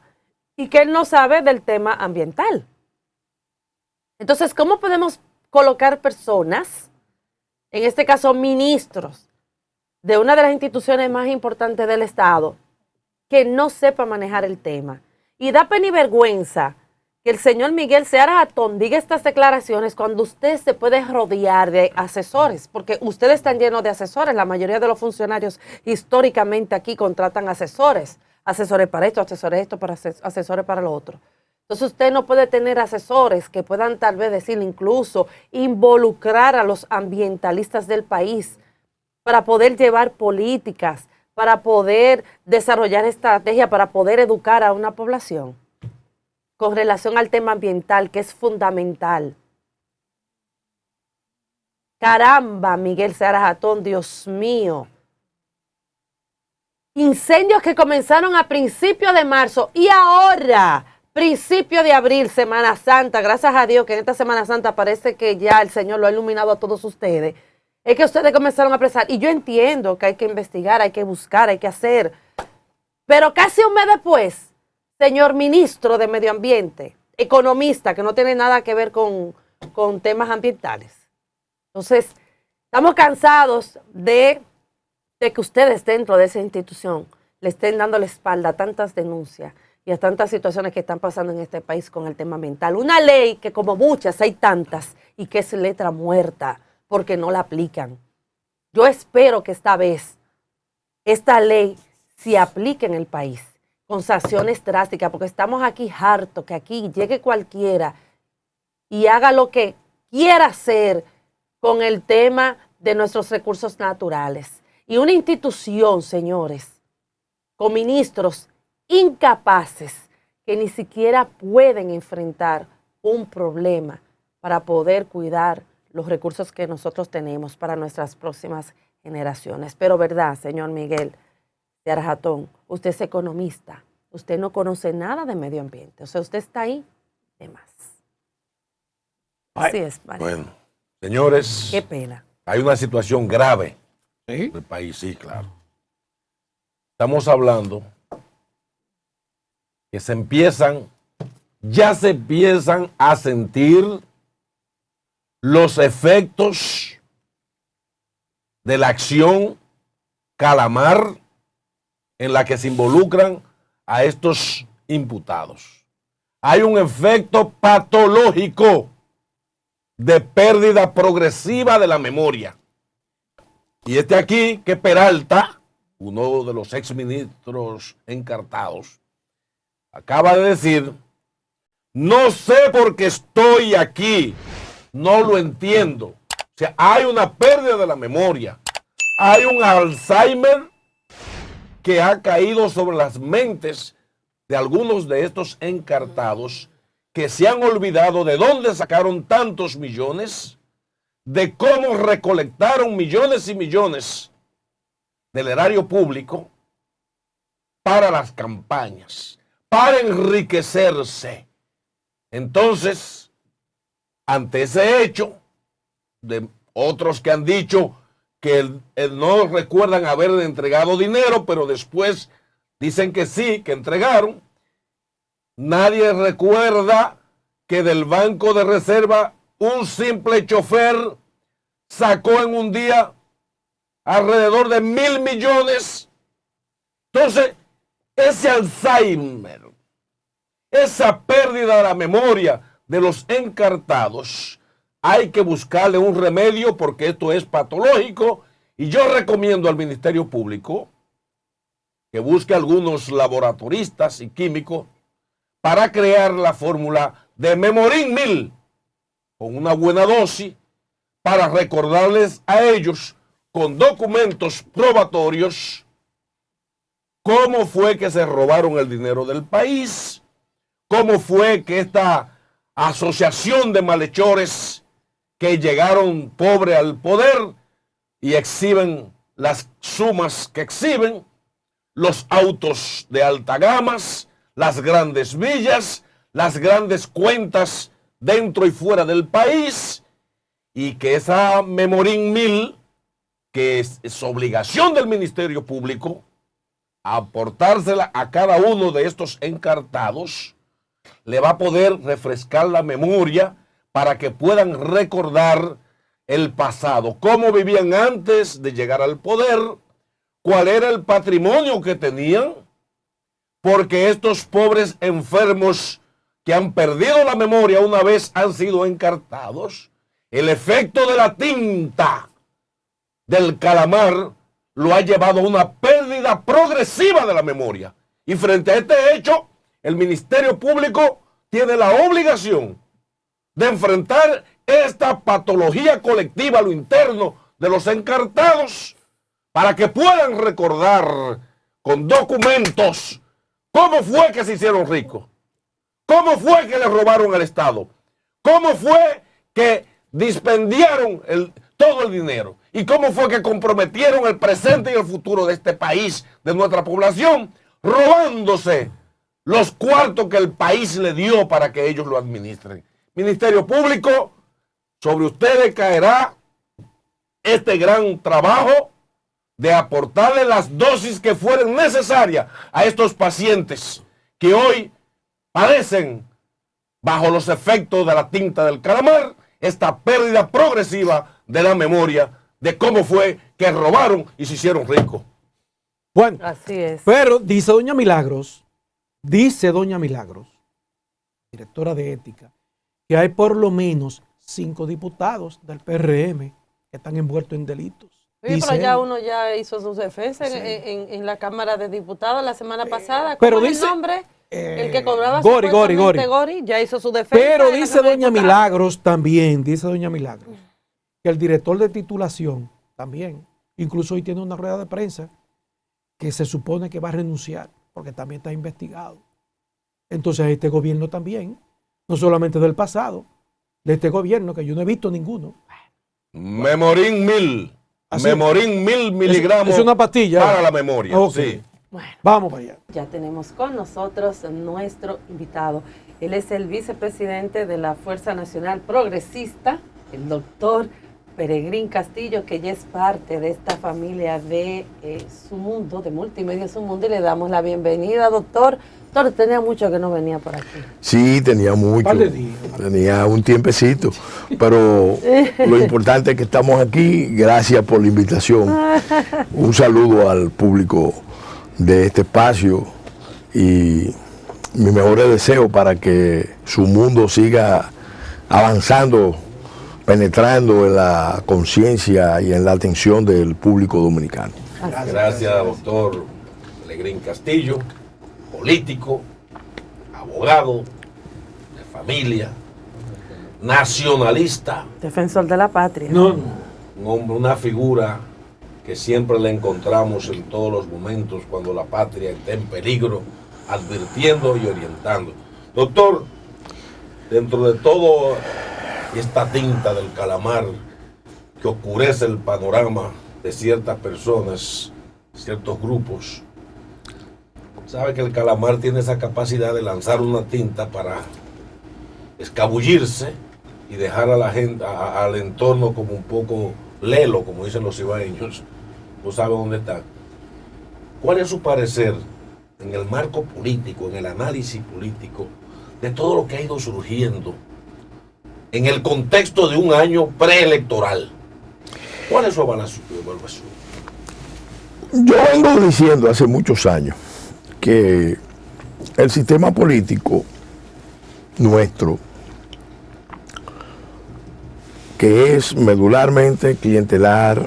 y que él no sabe del tema ambiental. Entonces, ¿cómo podemos colocar personas, en este caso ministros, de una de las instituciones más importantes del Estado, que no sepa manejar el tema? Y da pena y vergüenza que el señor Miguel Seara Hatton diga estas declaraciones cuando usted se puede rodear de asesores, porque ustedes están llenos de asesores. La mayoría de los funcionarios históricamente aquí contratan asesores para esto, asesores para lo otro. Entonces usted no puede tener asesores que puedan tal vez decir, incluso involucrar a los ambientalistas del país para poder llevar políticas, para poder desarrollar estrategias, para poder educar a una población con relación al tema ambiental, que es fundamental. Caramba, Miguel Seara Jatón, Dios mío. Incendios que comenzaron a principios de marzo y ahora, principio de abril, Semana Santa. Gracias a Dios que en esta Semana Santa parece que ya el Señor lo ha iluminado a todos ustedes. Es que ustedes comenzaron a apresar. Y yo entiendo que hay que investigar, hay que buscar, hay que hacer. Pero casi un mes después, señor ministro de Medio Ambiente, economista, que no tiene nada que ver con temas ambientales. Entonces, estamos cansados de que ustedes dentro de esa institución le estén dando la espalda a tantas denuncias y a tantas situaciones que están pasando en este país con el tema ambiental. Una ley que como muchas hay tantas y que es letra muerta porque no la aplican. Yo espero que esta vez esta ley se aplique en el país con sanciones drásticas, porque estamos aquí hartos que aquí llegue cualquiera y haga lo que quiera hacer con el tema de nuestros recursos naturales. Y una institución, señores, con ministros incapaces que ni siquiera pueden enfrentar un problema para poder cuidar los recursos que nosotros tenemos para nuestras próximas generaciones. Pero verdad, señor Miguel Seara Jatón, usted es economista, usted no conoce nada de medio ambiente, o sea, usted está ahí de más. Así es, María. Bueno, señores, qué pena. Hay una situación grave en el país, sí, claro. Estamos hablando que ya se empiezan a sentir los efectos de la acción Calamar en la que se involucran a estos imputados. Hay un efecto patológico de pérdida progresiva de la memoria. Y aquí que Peralta, uno de los exministros encartados, acaba de decir: no sé por qué estoy aquí, no lo entiendo. O sea, hay una pérdida de la memoria, hay un Alzheimer que ha caído sobre las mentes de algunos de estos encartados que se han olvidado de dónde sacaron tantos millones, de cómo recolectaron millones y millones del erario público para las campañas, para enriquecerse. Entonces, ante ese hecho, de otros que han dicho que no recuerdan haber entregado dinero, pero después dicen que sí, que entregaron. Nadie recuerda que del Banco de Reserva un simple chofer sacó en un día alrededor de 1.000 millones. Entonces, ese Alzheimer, esa pérdida de la memoria de los encartados, hay que buscarle un remedio porque esto es patológico, y yo recomiendo al Ministerio Público que busque algunos laboratoristas y químicos para crear la fórmula de Memorin 1000 con una buena dosis para recordarles a ellos con documentos probatorios cómo fue que se robaron el dinero del país, cómo fue que esta asociación de malhechores que llegaron pobres al poder y exhiben las sumas que exhiben, los autos de alta gama, las grandes villas, las grandes cuentas dentro y fuera del país, y que esa Memorin 1000, que es obligación del Ministerio Público, aportársela a cada uno de estos encartados, le va a poder refrescar la memoria para que puedan recordar el pasado, cómo vivían antes de llegar al poder, cuál era el patrimonio que tenían, porque estos pobres enfermos que han perdido la memoria una vez han sido encartados, el efecto de la tinta del calamar lo ha llevado a una pérdida progresiva de la memoria. Y frente a este hecho, el Ministerio Público tiene la obligación de enfrentar esta patología colectiva a lo interno de los encartados para que puedan recordar con documentos cómo fue que se hicieron ricos, cómo fue que le robaron al Estado, cómo fue que dispendiaron todo el dinero y cómo fue que comprometieron el presente y el futuro de este país, de nuestra población, robándose los cuartos que el país le dio para que ellos lo administren. Ministerio Público, sobre ustedes caerá este gran trabajo de aportarle las dosis que fueran necesarias a estos pacientes que hoy padecen bajo los efectos de la tinta del calamar, esta pérdida progresiva de la memoria de cómo fue que robaron y se hicieron ricos. Bueno, así es. Pero dice doña Milagros, directora de ética, que hay por lo menos 5 diputados del PRM que están envueltos en delitos. Oye, pero ya uno ya hizo sus defensas en la Cámara de Diputados la semana pasada. pero ¿Cómo es dice, el nombre? El que cobraba Gori, ya hizo su defensa. Pero dice doña Milagros también, que el director de titulación también, incluso hoy tiene una rueda de prensa que se supone que va a renunciar porque también está investigado. Entonces este gobierno también, no solamente del pasado, de este gobierno que yo no he visto ninguno. Memorín 1000. Memorín 1000 miligramos. Es una pastilla para la memoria. Okay. Sí. Bueno, vamos para allá. Ya tenemos con nosotros nuestro invitado. Él es el vicepresidente de la Fuerza Nacional Progresista, el doctor Peregrín Castillo, que ya es parte de esta familia de Su Mundo, de Multimedia Su Mundo, y le damos la bienvenida, doctor. Doctor, tenía mucho que no venía por aquí. Sí, tenía mucho. Tenía un tiempecito. Pero lo importante es que estamos aquí. Gracias por la invitación. Un saludo al público de este espacio y mi mejor deseo para que Su Mundo siga avanzando, penetrando en la conciencia y en la atención del público dominicano. Gracias, doctor Peregrín Castillo, político, abogado, de familia, nacionalista. Defensor de la patria. Un hombre, una figura que siempre le encontramos en todos los momentos cuando la patria está en peligro, advirtiendo y orientando. Doctor, dentro de todo esta tinta del calamar que oscurece el panorama de ciertas personas, ciertos grupos, sabe que el calamar tiene esa capacidad de lanzar una tinta para escabullirse y dejar a la gente, al entorno como un poco lelo, como dicen los cibaeños, no sabe dónde está. ¿Cuál es su parecer en el marco político, en el análisis político, de todo lo que ha ido surgiendo en el contexto de un año preelectoral? ¿Cuál es su evaluación? Yo vengo diciendo hace muchos años que el sistema político nuestro, que es medularmente clientelar,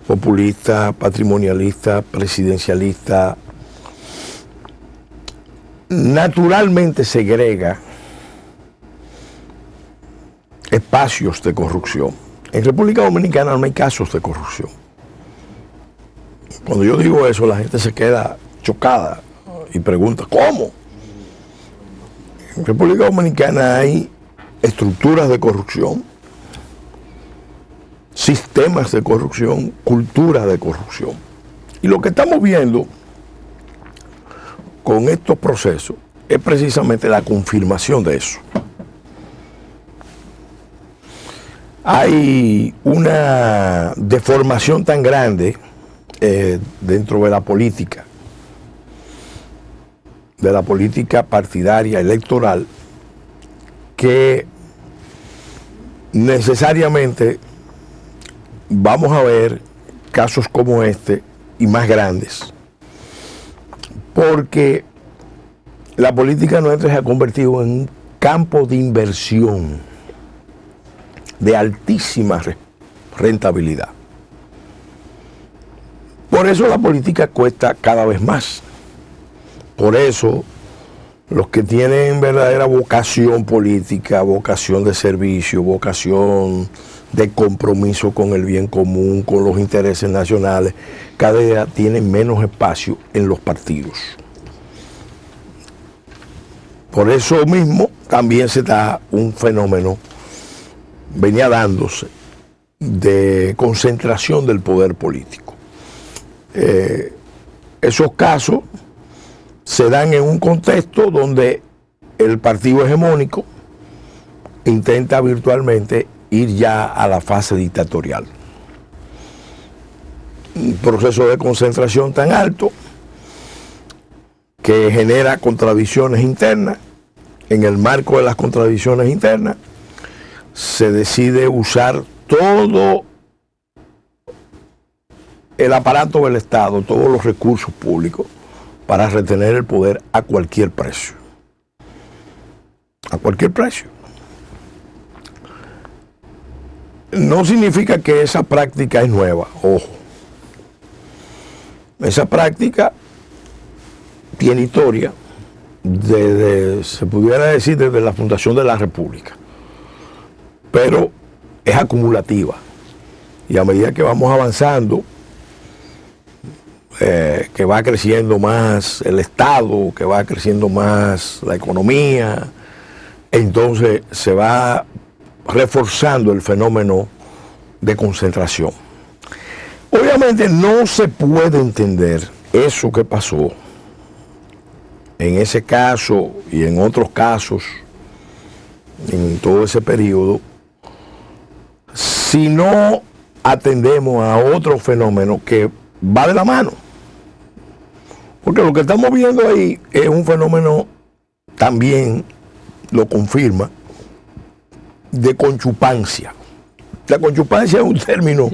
populista, patrimonialista, presidencialista, naturalmente segrega espacios de corrupción. En República Dominicana no hay casos de corrupción. Cuando yo digo eso, la gente se queda chocada y pregunta, ¿cómo? En República Dominicana hay estructuras de corrupción, sistemas de corrupción, cultura de corrupción. Y lo que estamos viendo con estos procesos es precisamente la confirmación de eso. Hay una deformación tan grande dentro de la política partidaria electoral, que necesariamente vamos a ver casos como este y más grandes, porque la política nuestra se ha convertido en un campo de inversión de altísima rentabilidad. Por eso la política cuesta cada vez más. Por eso los que tienen verdadera vocación política, vocación de servicio, vocación de compromiso con el bien común, con los intereses nacionales, cada día tienen menos espacio en los partidos. Por eso mismo también se da un fenómeno, venía dándose, de concentración del poder político. Esos casos se dan en un contexto donde el partido hegemónico intenta virtualmente ir ya a la fase dictatorial. Un proceso de concentración tan alto que genera contradicciones internas. En el marco de las contradicciones internas se decide usar todo el aparato del Estado, todos los recursos públicos para retener el poder a cualquier precio. A cualquier precio. No significa que esa práctica es nueva, ojo. Esa práctica tiene historia desde, se pudiera decir, desde la fundación de la República. Pero es acumulativa. Y a medida que vamos avanzando, que va creciendo más el Estado, que va creciendo más la economía, entonces se va reforzando el fenómeno de concentración. Obviamente no se puede entender eso que pasó en ese caso y en otros casos, en todo ese periodo, si no atendemos a otro fenómeno que va de la mano. Porque lo que estamos viendo ahí es un fenómeno, también lo confirma, de conchupancia. La conchupancia es un término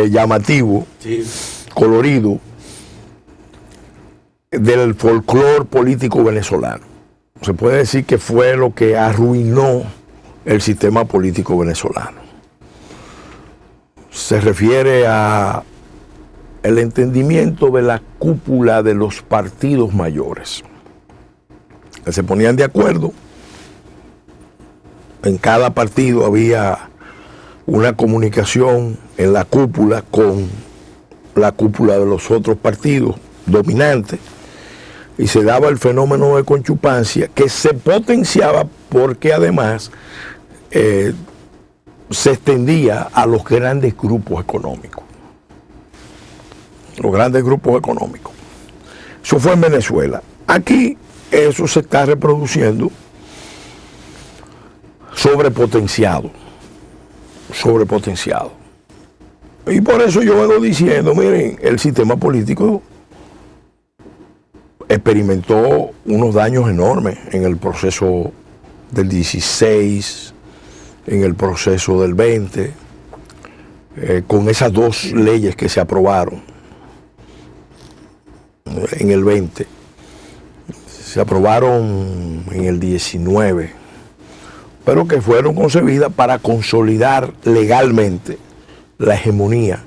llamativo, colorido, del folclore político venezolano. Se puede decir que fue lo que arruinó el sistema político venezolano. Se refiere a el entendimiento de la cúpula de los partidos mayores, que se ponían de acuerdo. En cada partido había una comunicación en la cúpula con la cúpula de los otros partidos dominantes, y se daba el fenómeno de conchupancia, que se potenciaba porque además se extendía a los grandes grupos económicos. Los grandes grupos económicos. Eso fue en Venezuela. Aquí eso se está reproduciendo sobrepotenciado. Y por eso yo vengo diciendo, miren, el sistema político experimentó unos daños enormes en el proceso del 16, en el proceso del 20, con esas dos leyes que se aprobaron en el 20. Se aprobaron en el 19, pero que fueron concebidas para consolidar legalmente la hegemonía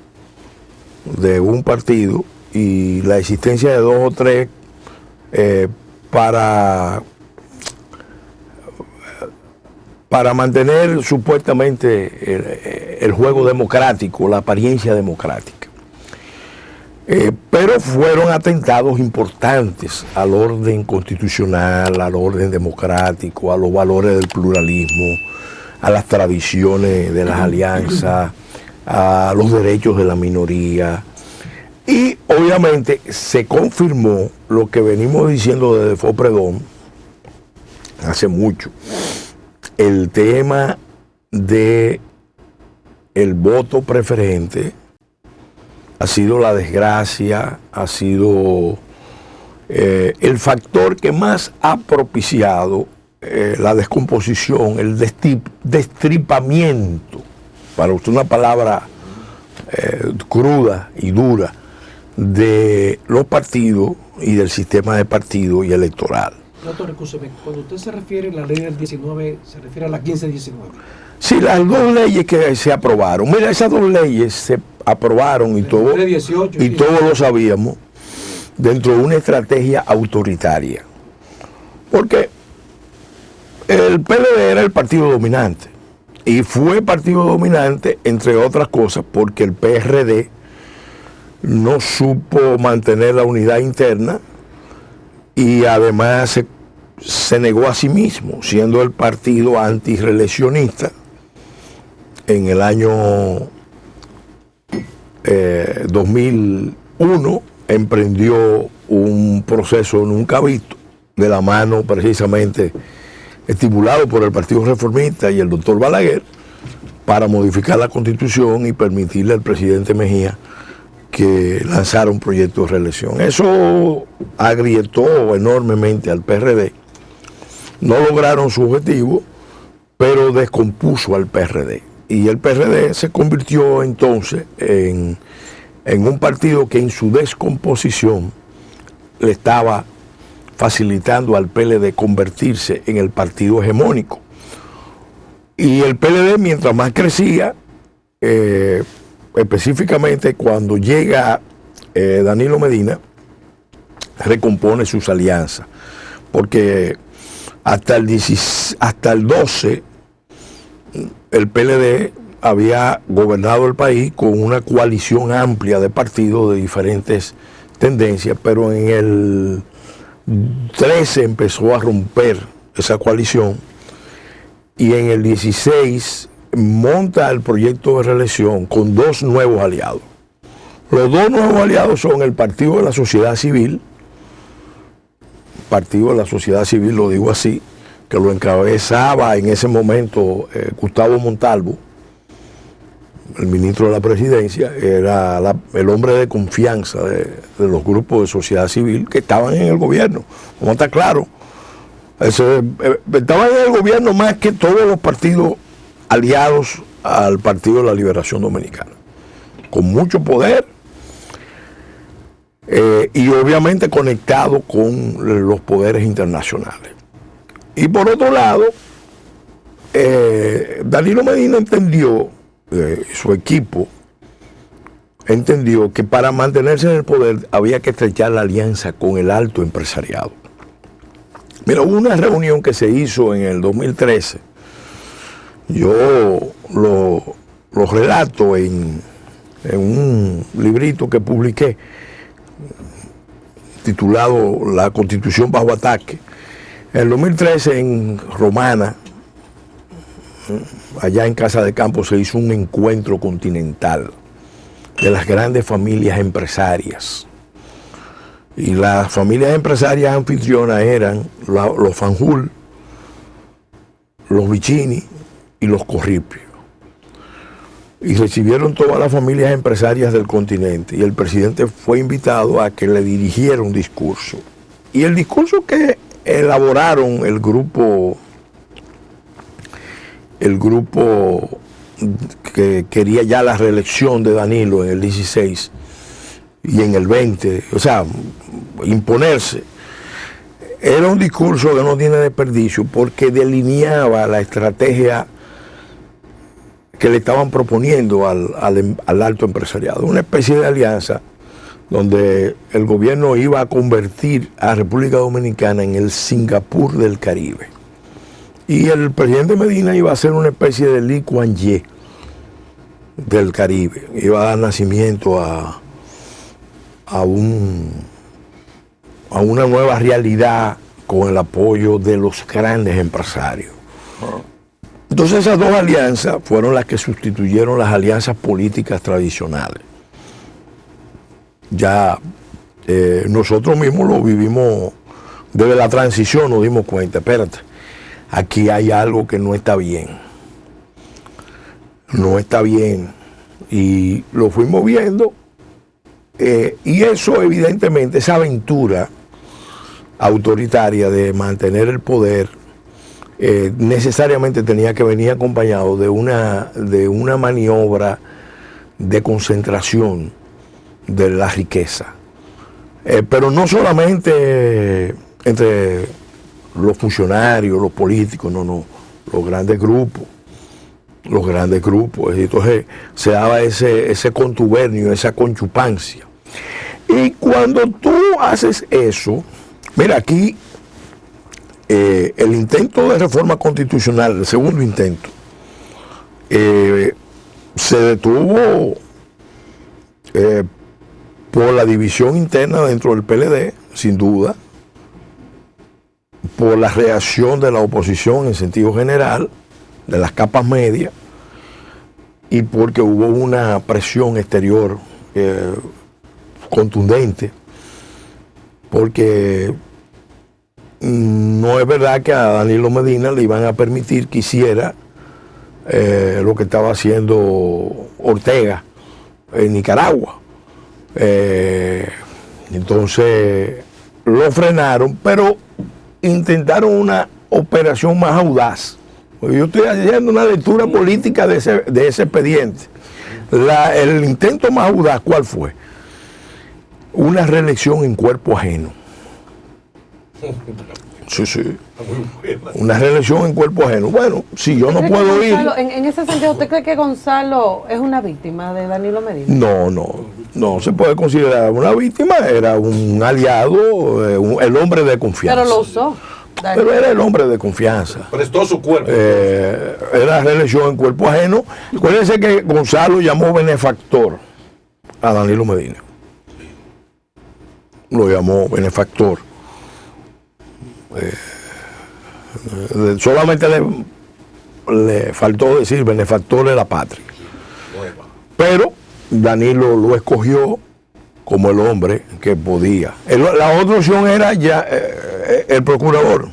de un partido y la existencia de dos o tres para mantener supuestamente el juego democrático, la apariencia democrática. Pero fueron atentados importantes al orden constitucional, al orden democrático, a los valores del pluralismo, a las tradiciones de las alianzas, a los derechos de la minoría. Y obviamente se confirmó lo que venimos diciendo desde Fopredón hace mucho, el tema de el voto preferente ha sido la desgracia, ha sido el factor que más ha propiciado la descomposición, el destripamiento, para usted una palabra cruda y dura, de los partidos y del sistema de partido y electoral. Doctor, escúcheme, cuando usted se refiere a la ley del 19, se refiere a la 1519. Sí, las dos leyes que se aprobaron. Mira, esas dos leyes se aprobaron y todos lo sabíamos dentro de una estrategia autoritaria. Porque el PLD era el partido dominante. Y fue partido dominante, entre otras cosas, porque el PRD no supo mantener la unidad interna y además se negó a sí mismo, siendo el partido antirreeleccionista. En el año 2001 emprendió un proceso nunca visto, de la mano precisamente estimulado por el Partido Reformista y el doctor Balaguer, para modificar la Constitución y permitirle al presidente Mejía que lanzara un proyecto de reelección. Eso agrietó enormemente al PRD. No lograron su objetivo, pero descompuso al PRD. Y el PRD se convirtió entonces en un partido que en su descomposición le estaba facilitando al PLD convertirse en el partido hegemónico. Y el PLD, mientras más crecía, específicamente cuando llega Danilo Medina, recompone sus alianzas, porque hasta el 12 el PLD había gobernado el país con una coalición amplia de partidos de diferentes tendencias, pero en el 13 empezó a romper esa coalición y en el 16 monta el proyecto de reelección con dos nuevos aliados. Los dos nuevos aliados son el Partido de la Sociedad Civil, lo digo así, que lo encabezaba en ese momento Gustavo Montalvo, el ministro de la Presidencia, era el hombre de confianza de los grupos de sociedad civil que estaban en el gobierno. Como está claro, estaban en el gobierno más que todos los partidos aliados al Partido de la Liberación Dominicana, con mucho poder y obviamente conectado con los poderes internacionales. Y por otro lado, Danilo Medina entendió, su equipo entendió que para mantenerse en el poder había que estrechar la alianza con el alto empresariado. Mira, hubo una reunión que se hizo en el 2013, yo lo relato en un librito que publiqué titulado La Constitución bajo ataque. En el 2013 en Romana, allá en Casa de Campo, se hizo un encuentro continental de las grandes familias empresarias. Y las familias empresarias anfitrionas eran los Fanjul, los Vicini y los Corripio. Y recibieron todas las familias empresarias del continente. Y el presidente fue invitado a que le dirigiera un discurso. Y el discurso que elaboraron el grupo que quería ya la reelección de Danilo en el 16 y en el 20, o sea, imponerse, era un discurso que no tiene desperdicio porque delineaba la estrategia que le estaban proponiendo al alto empresariado, una especie de alianza donde el gobierno iba a convertir a República Dominicana en el Singapur del Caribe. Y el presidente Medina iba a ser una especie de Lee Kuan Yew del Caribe. Iba a dar nacimiento a una nueva realidad con el apoyo de los grandes empresarios. Entonces esas dos alianzas fueron las que sustituyeron las alianzas políticas tradicionales. Ya nosotros mismos lo vivimos desde la transición, nos dimos cuenta, espérate, aquí hay algo que no está bien. No está bien. Y lo fuimos viendo. Y eso evidentemente, esa aventura autoritaria de mantener el poder, necesariamente tenía que venir acompañado de una maniobra de concentración de la riqueza. Pero no solamente entre los funcionarios, los políticos, no, los grandes grupos. Entonces se daba ese contubernio, esa conchupancia. Y cuando tú haces eso, mira, aquí el intento de reforma constitucional, el segundo intento, se detuvo por la división interna dentro del PLD, sin duda, por la reacción de la oposición en sentido general, de las capas medias, y porque hubo una presión exterior contundente, porque no es verdad que a Danilo Medina le iban a permitir que hiciera lo que estaba haciendo Ortega en Nicaragua. Entonces lo frenaron, pero intentaron una operación más audaz. Yo estoy haciendo una lectura política de ese expediente. El intento más audaz, ¿cuál fue? Una reelección en cuerpo ajeno. Sí, sí. Una reelección en cuerpo ajeno. Bueno, si yo no puedo ir... En ese sentido, ¿usted cree que Gonzalo es una víctima de Danilo Medina? No se puede considerar una víctima, era un aliado, el hombre de confianza. Pero lo usó. Pero era el hombre de confianza. Prestó su cuerpo. Era reelección en cuerpo ajeno. Acuérdense que Gonzalo llamó benefactor a Danilo Medina. Lo llamó benefactor. Solamente le faltó decir benefactor de la patria. Pero Danilo lo escogió como el hombre que podía. La otra opción era ya el procurador.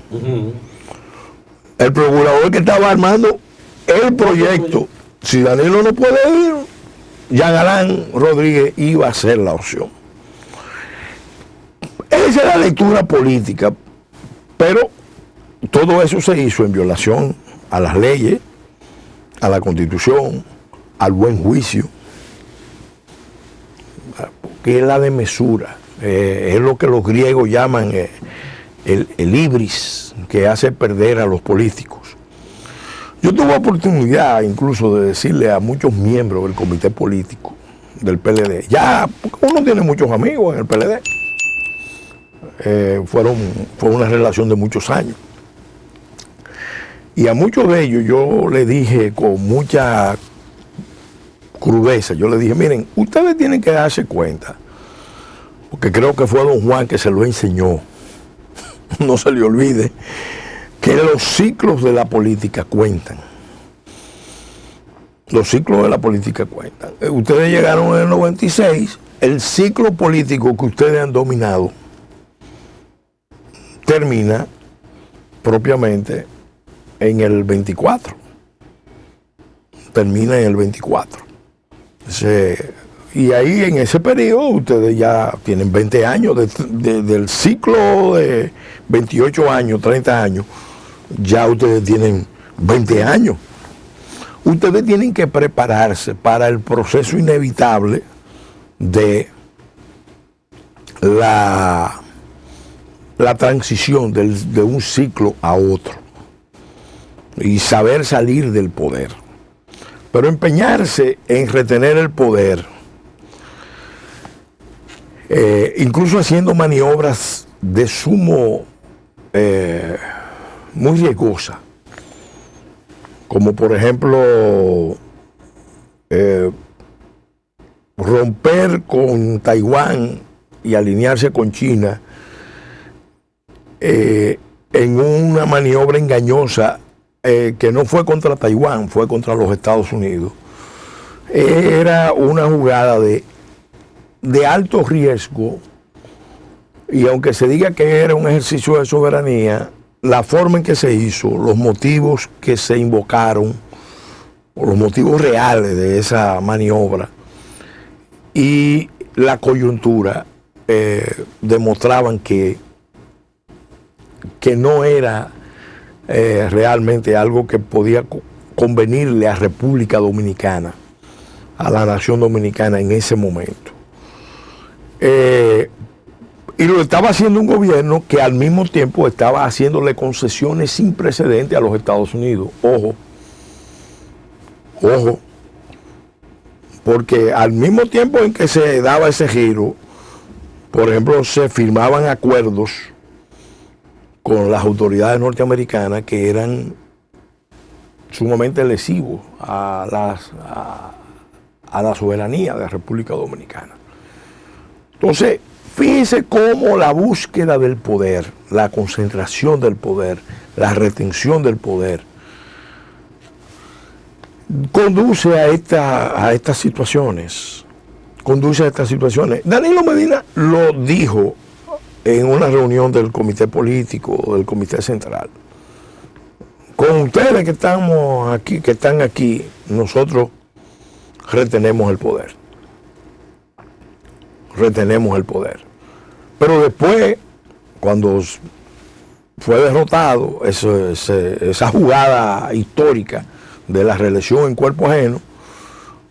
El procurador que estaba armando el proyecto. Si Danilo no puede ir, Jean Alain Rodríguez iba a ser la opción. Esa es la lectura política, pero todo eso se hizo en violación a las leyes, a la Constitución, al buen juicio, que es la de mesura, es lo que los griegos llaman el ibris, que hace perder a los políticos. Yo tuve oportunidad incluso de decirle a muchos miembros del comité político del PLD, porque uno tiene muchos amigos en el PLD, fue una relación de muchos años. Y a muchos de ellos yo le dije con mucha crudeza, yo le dije, miren, ustedes tienen que darse cuenta, porque creo que fue don Juan que se lo enseñó, no se le olvide, que los ciclos de la política cuentan. Los ciclos de la política cuentan. Ustedes llegaron en el 96, el ciclo político que ustedes han dominado termina propiamente en el 24. Termina en el 24. Y ahí en ese periodo ustedes ya tienen 20 años del ciclo de 28 años, 30 años, ya ustedes tienen 20 años. Ustedes tienen que prepararse para el proceso inevitable de la transición de un ciclo a otro y saber salir del poder. Pero empeñarse en retener el poder, incluso haciendo maniobras de sumo, muy riesgosas, como por ejemplo romper con Taiwán y alinearse con China, en una maniobra engañosa que no fue contra Taiwán, fue contra los Estados Unidos. Era una jugada de alto riesgo, y aunque se diga que era un ejercicio de soberanía, la forma en que se hizo, los motivos que se invocaron, los motivos reales de esa maniobra y la coyuntura demostraban que no era realmente algo que podía convenirle a República Dominicana, a la nación dominicana en ese momento. Y lo estaba haciendo un gobierno que al mismo tiempo estaba haciéndole concesiones sin precedentes a los Estados Unidos. Ojo, porque al mismo tiempo en que se daba ese giro, por ejemplo, se firmaban acuerdos con las autoridades norteamericanas que eran sumamente lesivos a la soberanía de la República Dominicana. Entonces, fíjense cómo la búsqueda del poder, la concentración del poder, la retención del poder, conduce a estas situaciones. Danilo Medina lo dijo en una reunión del comité político, del comité central. Con ustedes que estamos aquí, que están aquí, nosotros retenemos el poder. Retenemos el poder. Pero después, cuando fue derrotado, esa jugada histórica de la reelección en cuerpo ajeno,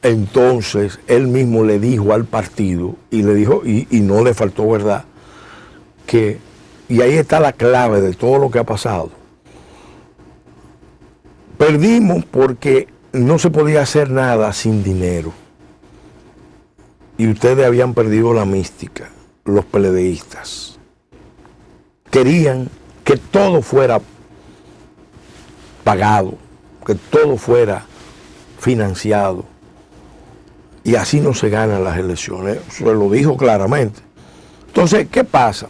entonces él mismo le dijo al partido, y le dijo, y no le faltó verdad, y ahí está la clave de todo lo que ha pasado. Perdimos porque no se podía hacer nada sin dinero. Y ustedes habían perdido la mística, los PLDistas. Querían que todo fuera pagado, que todo fuera financiado. Y así no se ganan las elecciones. Se lo dijo claramente. Entonces, ¿qué pasa?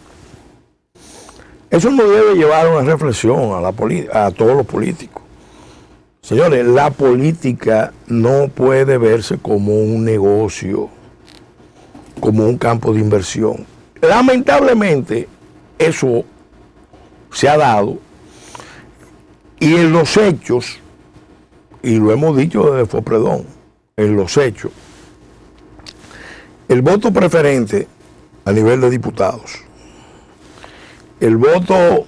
Eso nos debe llevar a una reflexión a todos los políticos. Señores, la política no puede verse como un negocio, como un campo de inversión. Lamentablemente, eso se ha dado, y en los hechos, y lo hemos dicho desde Fopredón, en los hechos, el voto preferente a nivel de diputados, el voto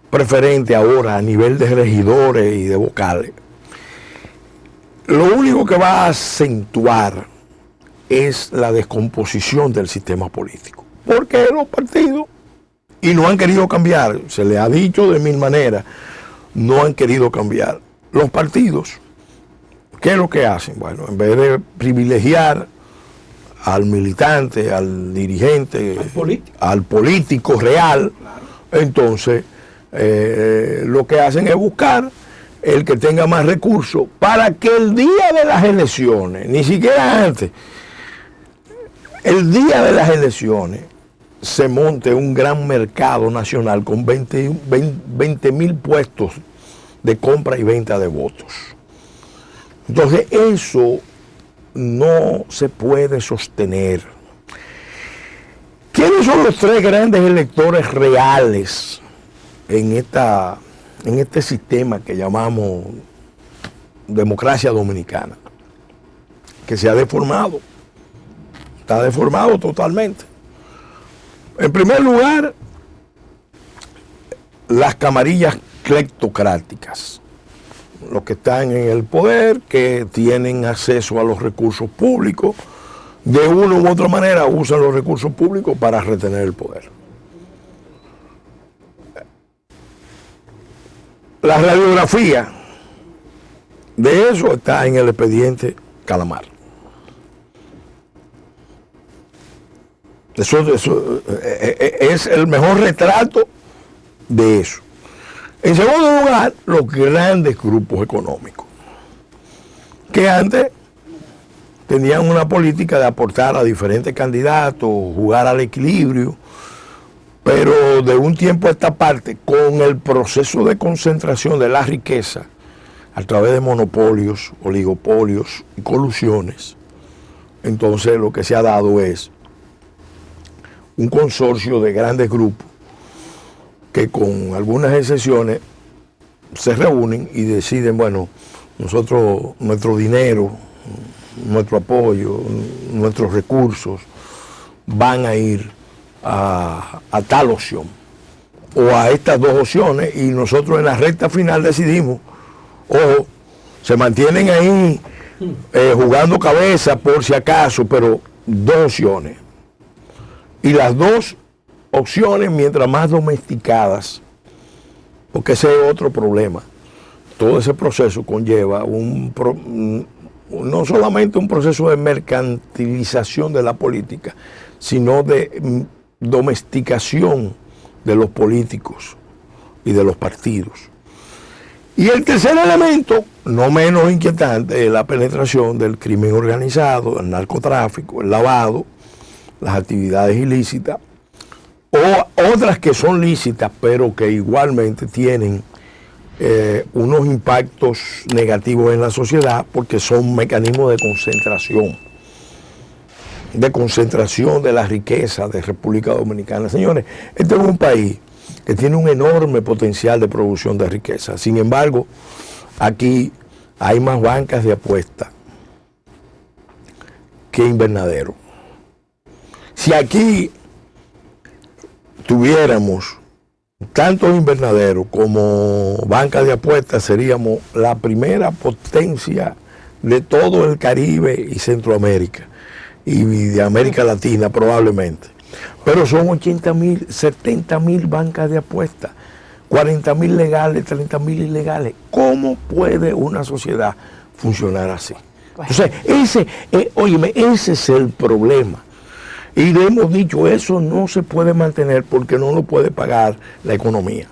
preferente ahora a nivel de regidores y de vocales, lo único que va a acentuar es la descomposición del sistema político. Porque los partidos, y no han querido cambiar, se les ha dicho de mil maneras, no han querido cambiar. Los partidos, ¿qué es lo que hacen? Bueno, en vez de privilegiar al militante, al dirigente, al político real, entonces lo que hacen es buscar el que tenga más recursos para que el día de las elecciones, ni siquiera antes, el día de las elecciones se monte un gran mercado nacional con 20,000 puestos de compra y venta de votos. Entonces eso no se puede sostener. ¿Quiénes son los tres grandes electores reales en este sistema que llamamos democracia dominicana? Que se ha deformado. Está deformado totalmente. En primer lugar, las camarillas cleptocráticas. Los que están en el poder, que tienen acceso a los recursos públicos, de una u otra manera usan los recursos públicos para retener el poder. La radiografía de eso está en el expediente Calamar. Eso es el mejor retrato de eso. En segundo lugar, los grandes grupos económicos, que antes tenían una política de aportar a diferentes candidatos, jugar al equilibrio, pero de un tiempo a esta parte, con el proceso de concentración de la riqueza a través de monopolios, oligopolios y colusiones, entonces lo que se ha dado es un consorcio de grandes grupos que con algunas excepciones se reúnen y deciden, bueno, nosotros, nuestro dinero, nuestro apoyo, nuestros recursos van a ir a tal opción o a estas dos opciones, y nosotros en la recta final decidimos, o se mantienen ahí jugando cabeza por si acaso, pero dos opciones. Y las dos opciones, mientras más domesticadas, porque ese es otro problema, todo ese proceso conlleva no solamente un proceso de mercantilización de la política, sino de domesticación de los políticos y de los partidos. Y el tercer elemento, no menos inquietante, es la penetración del crimen organizado, el narcotráfico, el lavado, las actividades ilícitas, o otras que son lícitas, pero que igualmente tienen unos impactos negativos en la sociedad porque son mecanismos de concentración de la riqueza de República Dominicana. Señores, este es un país que tiene un enorme potencial de producción de riqueza. Sin embargo, aquí hay más bancas de apuesta que invernaderos. Si aquí tuviéramos tantos invernaderos como bancas de apuestas, seríamos la primera potencia de todo el Caribe y Centroamérica y de América Latina probablemente. Pero son 80.000, 70.000 bancas de apuestas, 40.000 legales, 30.000 ilegales. ¿Cómo puede una sociedad funcionar así? Entonces, ese es el problema. Y le hemos dicho, eso no se puede mantener porque no lo puede pagar la economía.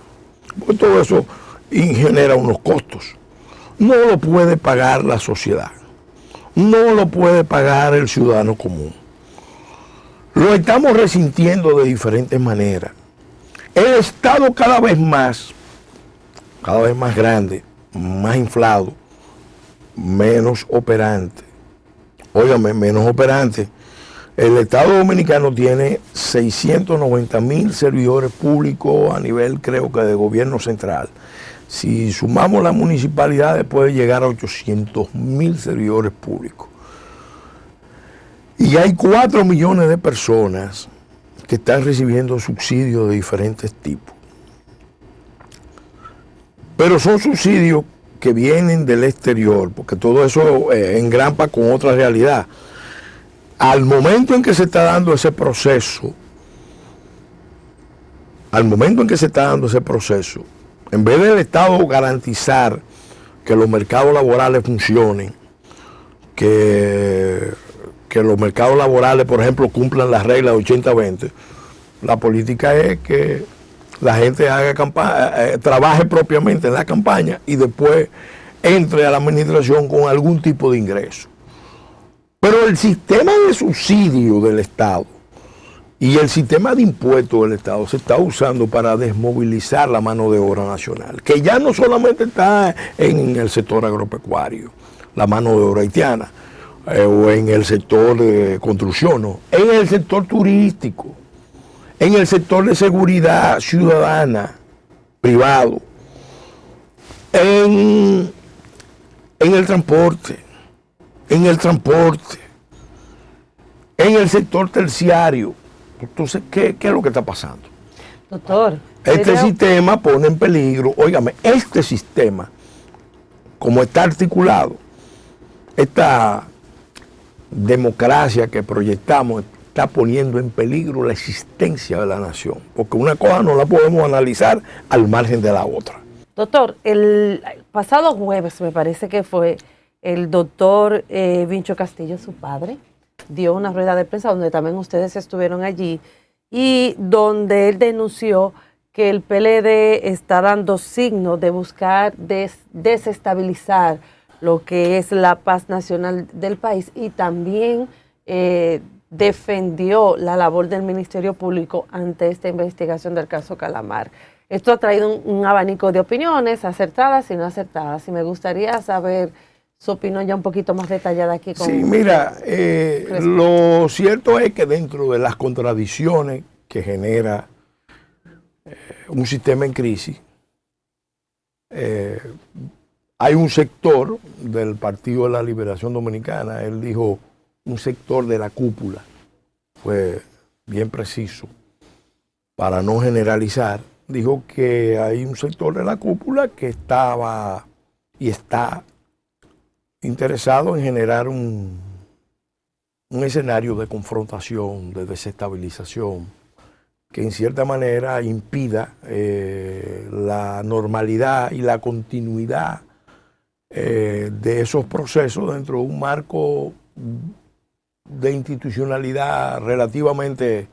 Porque todo eso genera unos costos. No lo puede pagar la sociedad. No lo puede pagar el ciudadano común. Lo estamos resintiendo de diferentes maneras. El Estado cada vez más grande, más inflado, menos operante. Óigame, menos operante. El Estado Dominicano tiene 690.000 servidores públicos a nivel, creo que, de gobierno central. Si sumamos las municipalidades, puede llegar a 800.000 servidores públicos. Y hay 4 millones de personas que están recibiendo subsidios de diferentes tipos. Pero son subsidios que vienen del exterior, porque todo eso engrampa con otra realidad. Al momento en que se está dando ese proceso, en vez del Estado garantizar que los mercados laborales funcionen, que los mercados laborales, por ejemplo, cumplan las reglas de 80-20, la política es que la gente haga trabaje propiamente en la campaña y después entre a la administración con algún tipo de ingreso. Pero el sistema de subsidio del Estado y el sistema de impuestos del Estado se está usando para desmovilizar la mano de obra nacional, que ya no solamente está en el sector agropecuario, la mano de obra haitiana, o en el sector de construcción, no, en el sector turístico, en el sector de seguridad ciudadana, privado, en el transporte, en el sector terciario. Entonces, ¿qué es lo que está pasando? Doctor. Este sistema pone en peligro, óigame, este sistema, como está articulado, esta democracia que proyectamos está poniendo en peligro la existencia de la nación, porque una cosa no la podemos analizar al margen de la otra. Doctor, el pasado jueves, me parece que fue, el doctor Vincho Castillo, su padre, dio una rueda de prensa donde también ustedes estuvieron allí y donde él denunció que el PLD está dando signos de buscar desestabilizar lo que es la paz nacional del país y también defendió la labor del Ministerio Público ante esta investigación del caso Calamar. Esto ha traído un abanico de opiniones acertadas y no acertadas y me gustaría saber su opinión ya un poquito más detallada aquí. Sí, mira, lo cierto es que dentro de las contradicciones que genera un sistema en crisis, hay un sector del Partido de la Liberación Dominicana, él dijo un sector de la cúpula, fue bien preciso, para no generalizar, dijo que hay un sector de la cúpula que estaba y está interesado en generar un escenario de confrontación, de desestabilización, que en cierta manera impida la normalidad y la continuidad de esos procesos dentro de un marco de institucionalidad relativamente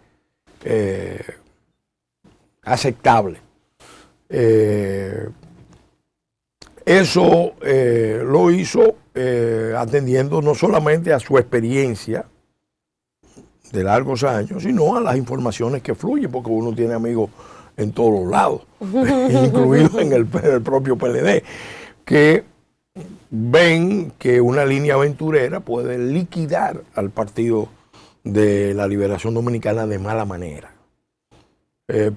aceptable. Eso lo hizo atendiendo no solamente a su experiencia de largos años, sino a las informaciones que fluyen, porque uno tiene amigos en todos los lados, incluido en el propio PLD, que ven que una línea aventurera puede liquidar al Partido de la Liberación Dominicana de mala manera.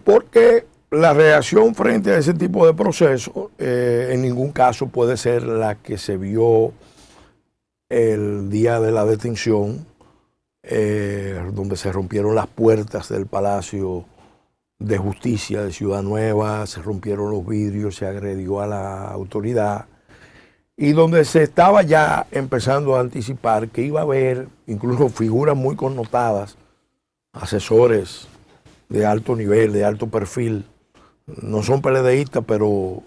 Porque la reacción frente a ese tipo de proceso en ningún caso puede ser la que se vio el día de la detención, donde se rompieron las puertas del Palacio de Justicia de Ciudad Nueva, se rompieron los vidrios, se agredió a la autoridad, y donde se estaba ya empezando a anticipar que iba a haber incluso figuras muy connotadas, asesores de alto nivel, de alto perfil, no son PLDistas, pero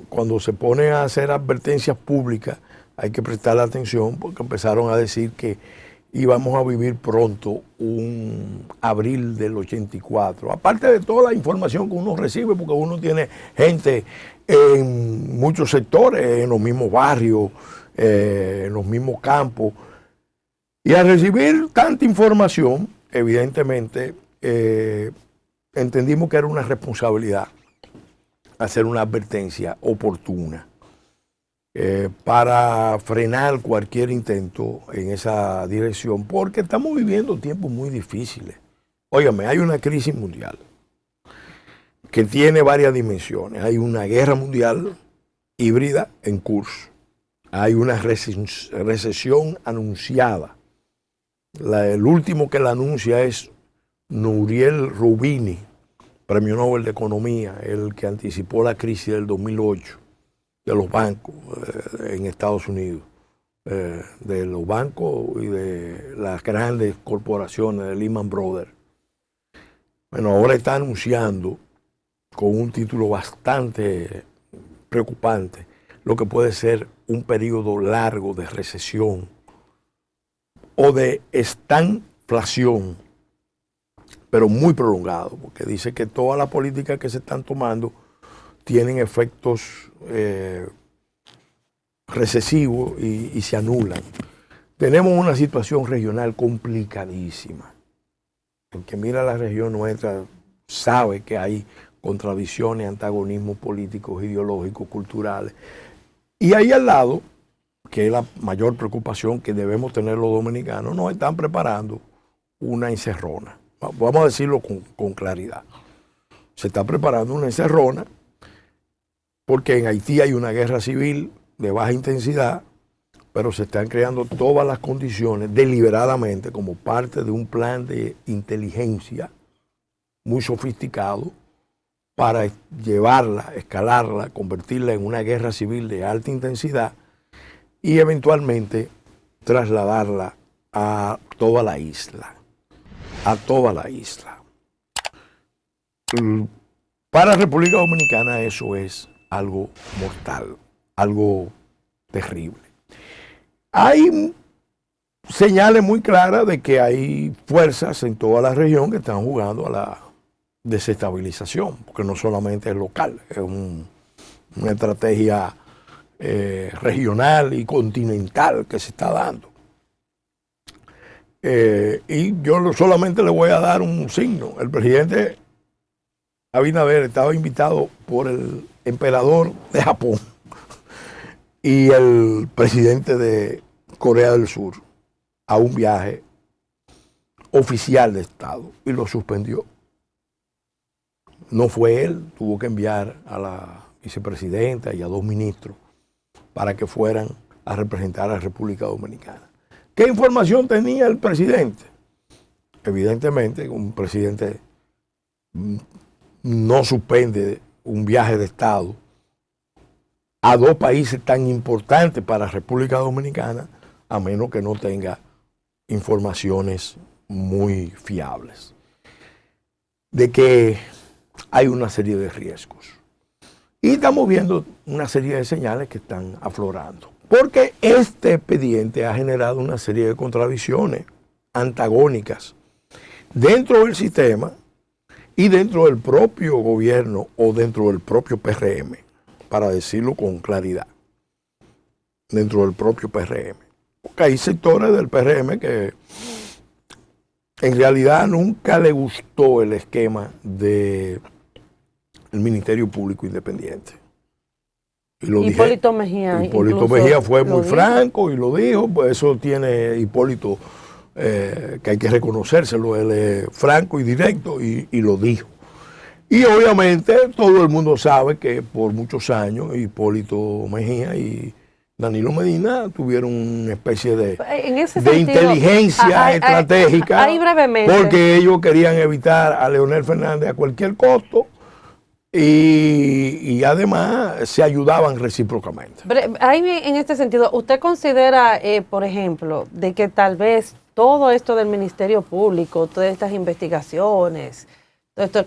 cuando se ponen a hacer advertencias públicas hay que prestarle atención, porque empezaron a decir que íbamos a vivir pronto un abril del 84. Aparte de toda la información que uno recibe, porque uno tiene gente en muchos sectores, en los mismos barrios, en los mismos campos. Y al recibir tanta información, evidentemente, entendimos que era una responsabilidad hacer una advertencia oportuna para frenar cualquier intento en esa dirección, porque estamos viviendo tiempos muy difíciles. Óigame, hay una crisis mundial que tiene varias dimensiones. Hay una guerra mundial híbrida en curso. Hay una recesión anunciada. El último que la anuncia es Nouriel Roubini, Premio Nobel de Economía, el que anticipó la crisis del 2008 de los bancos en Estados Unidos, de los bancos y de las grandes corporaciones de Lehman Brothers. Bueno, ahora está anunciando con un título bastante preocupante lo que puede ser un periodo largo de recesión o de estanflación, pero muy prolongado, porque dice que todas las políticas que se están tomando tienen efectos recesivos y se anulan. Tenemos una situación regional complicadísima. El que mira la región nuestra sabe que hay contradicciones, antagonismos políticos, ideológicos, culturales. Y ahí al lado, que es la mayor preocupación que debemos tener los dominicanos, nos están preparando una encerrona. Vamos a decirlo con claridad. Se está preparando una encerrona porque en Haití hay una guerra civil de baja intensidad, pero se están creando todas las condiciones deliberadamente como parte de un plan de inteligencia muy sofisticado para llevarla, escalarla, convertirla en una guerra civil de alta intensidad y eventualmente trasladarla a toda la isla. A toda la isla. Para República Dominicana eso es algo mortal, algo terrible. Hay señales muy claras de que hay fuerzas en toda la región que están jugando a la desestabilización, porque no solamente es local, es una estrategia regional y continental que se está dando. Y yo solamente le voy a dar un signo. El presidente Abinader estaba invitado por el emperador de Japón y el presidente de Corea del Sur a un viaje oficial de Estado y lo suspendió. No fue él, tuvo que enviar a la vicepresidenta y a 2 ministros para que fueran a representar a la República Dominicana. ¿Qué información tenía el presidente? Evidentemente, un presidente no suspende un viaje de Estado a 2 países tan importantes para la República Dominicana, a menos que no tenga informaciones muy fiables de que hay una serie de riesgos. Y estamos viendo una serie de señales que están aflorando. Porque este expediente ha generado una serie de contradicciones antagónicas dentro del sistema y dentro del propio gobierno o dentro del propio PRM, para decirlo con claridad, dentro del propio PRM. Porque hay sectores del PRM que en realidad nunca le gustó el esquema del Ministerio Público Independiente. Y lo Hipólito Mejía. Hipólito Mejía fue muy franco y lo dijo, pues eso tiene Hipólito, que hay que reconocérselo, él es franco y directo y lo dijo. Y obviamente todo el mundo sabe que por muchos años Hipólito Mejía y Danilo Medina tuvieron una especie de inteligencia estratégica, ahí brevemente, porque ellos querían evitar a Leonel Fernández a cualquier costo y además se ayudaban recíprocamente. Ahí en este sentido, ¿usted considera, por ejemplo, de que tal vez todo esto del Ministerio Público, todas estas investigaciones, todo estos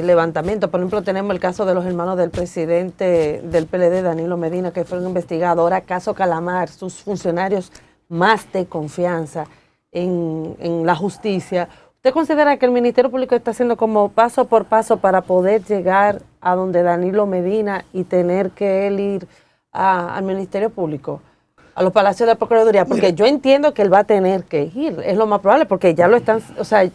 levantamientos, por ejemplo, tenemos el caso de los hermanos del presidente del PLD, Danilo Medina, que fueron investigados, ahora caso Calamar, sus funcionarios más de confianza en la justicia? ¿Usted considera que el Ministerio Público está haciendo como paso por paso para poder llegar a donde Danilo Medina y tener que él ir al Ministerio Público, a los palacios de la Procuraduría? Porque yo entiendo que él va a tener que ir, es lo más probable, porque ya lo están, o sea,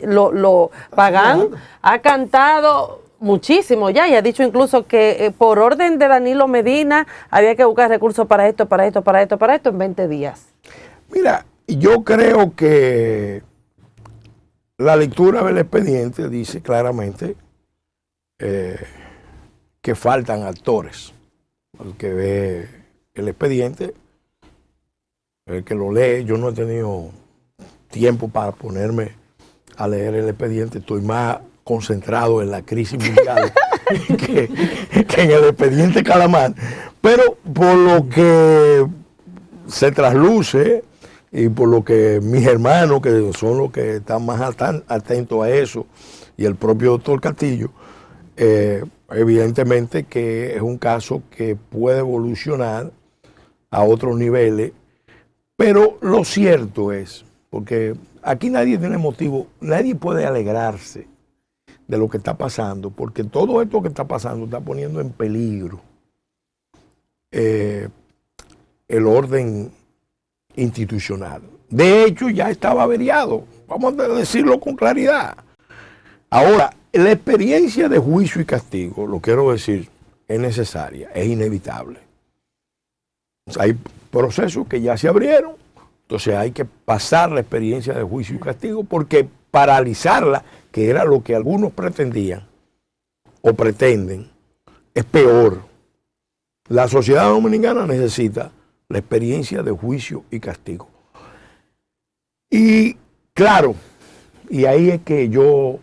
Pagán ha cantado muchísimo ya y ha dicho incluso que por orden de Danilo Medina había que buscar recursos para esto en 20 días. Mira, yo creo que la lectura del expediente dice claramente que faltan actores. El que ve el expediente, el que lo lee, yo no he tenido tiempo para ponerme a leer el expediente, estoy más concentrado en la crisis mundial que en el expediente Calamar. Pero por lo que se trasluce y por lo que mis hermanos, que son los que están más atentos a eso, y el propio doctor Castillo, evidentemente que es un caso que puede evolucionar a otros niveles, pero lo cierto es, porque aquí nadie tiene motivo, nadie puede alegrarse de lo que está pasando, porque todo esto que está pasando está poniendo en peligro el orden institucional. De hecho, ya estaba averiado, vamos a decirlo con claridad. Ahora, la experiencia de juicio y castigo, lo quiero decir, es necesaria, es inevitable. O sea, hay procesos que ya se abrieron, entonces hay que pasar la experiencia de juicio y castigo, porque paralizarla, que era lo que algunos pretendían o pretenden, es peor. La sociedad dominicana necesita la experiencia de juicio y castigo. Y claro, y ahí es que yo